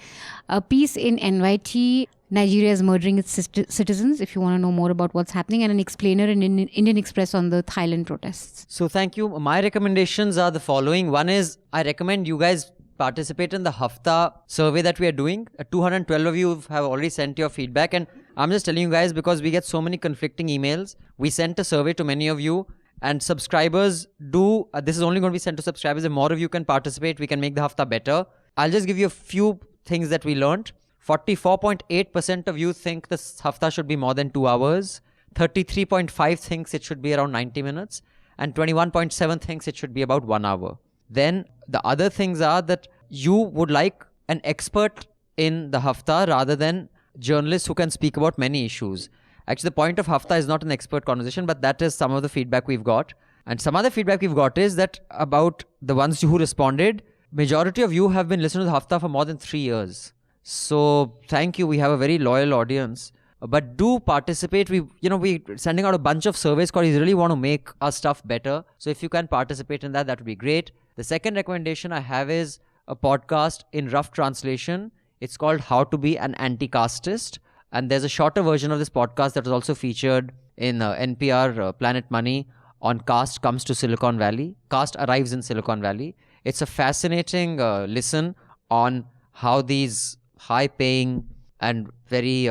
A piece in NYT, Nigeria is murdering its citizens, if you want to know more about what's happening, and an explainer in Indian Express on the Thailand protests. So thank you. My recommendations are the following. One is, I recommend you guys participate in the Hafta survey that we are doing. 212 of you have already sent your feedback, and I'm just telling you guys because we get so many conflicting emails. We sent a survey to many of you. And subscribers do, this is only going to be sent to subscribers. If more of you can participate, we can make the Hafta better. I'll just give you a few things that we learned. 44.8% of you think the Hafta should be more than 2 hours. 33.5 thinks it should be around 90 minutes. And 21.7 thinks it should be about 1 hour. Then the other things are that you would like an expert in the Hafta rather than journalists who can speak about many issues. Actually, the point of Hafta is not an expert conversation, but that is some of the feedback we've got. And some other feedback we've got is that about the ones who responded, majority of you have been listening to the Hafta for more than 3 years. So thank you. We have a very loyal audience. But do participate. We're sending out a bunch of surveys because we really want to make our stuff better. So if you can participate in that, that would be great. The second recommendation I have is a podcast in rough translation It's called How to Be an Anti-Casteist. And there's a shorter version of this podcast that was also featured in NPR Planet Money on Caste Comes to Silicon Valley. Caste Arrives in Silicon Valley. It's a fascinating listen on how these high-paying and very,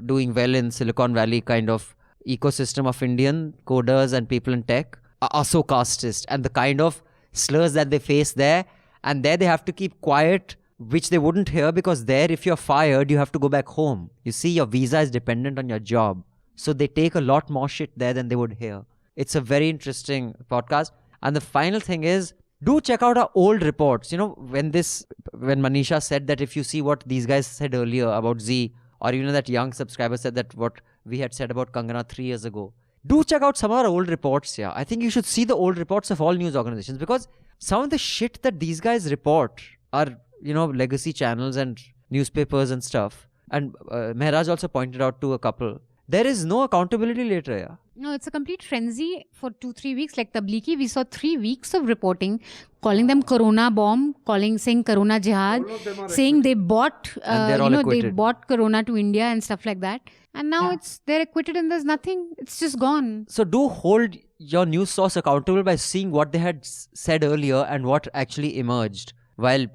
doing well in Silicon Valley kind of ecosystem of Indian coders and people in tech are so casteist, and the kind of slurs that they face there. And there they have to keep quiet, which they wouldn't hear, because there, if you're fired, you have to go back home. You see, your visa is dependent on your job. So they take a lot more shit there than they would here. It's a very interesting podcast. And the final thing is, do check out our old reports. You know, when Manisha said that if you see what these guys said earlier about Z, or even that young subscriber said that what we had said about Kangana 3 years ago, do check out some of our old reports. Yeah, I think you should see the old reports of all news organizations, because some of the shit that these guys report are, legacy channels and newspapers and stuff. And Mehraj also pointed out to a couple, there is no accountability later. Yeah. No, it's a complete frenzy for 2-3 weeks. Like Tablighi, we saw 3 weeks of reporting, calling them Corona bomb, saying Corona jihad, saying they bought, they bought Corona to India and stuff like that. And now they're acquitted and there's nothing. It's just gone. So do hold your news source accountable by seeing what they had said earlier and what actually emerged. While,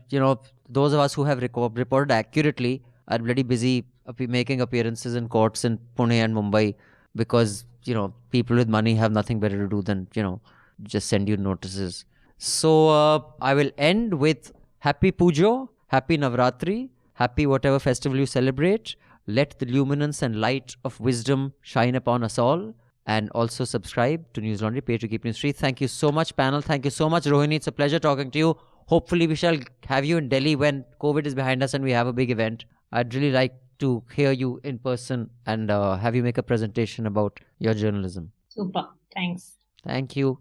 those of us who have reported accurately are bloody busy making appearances in courts in Pune and Mumbai, because, people with money have nothing better to do than, just send you notices. So I will end with happy Pujo, happy Navratri, happy whatever festival you celebrate. Let the luminance and light of wisdom shine upon us all. And also subscribe to Newslaundry, pay to keep news free. Thank you so much, panel. Thank you so much, Rohini. It's a pleasure talking to you. Hopefully we shall have you in Delhi when COVID is behind us and we have a big event. I'd really like to hear you in person and have you make a presentation about your journalism. Super. Thanks. Thank you.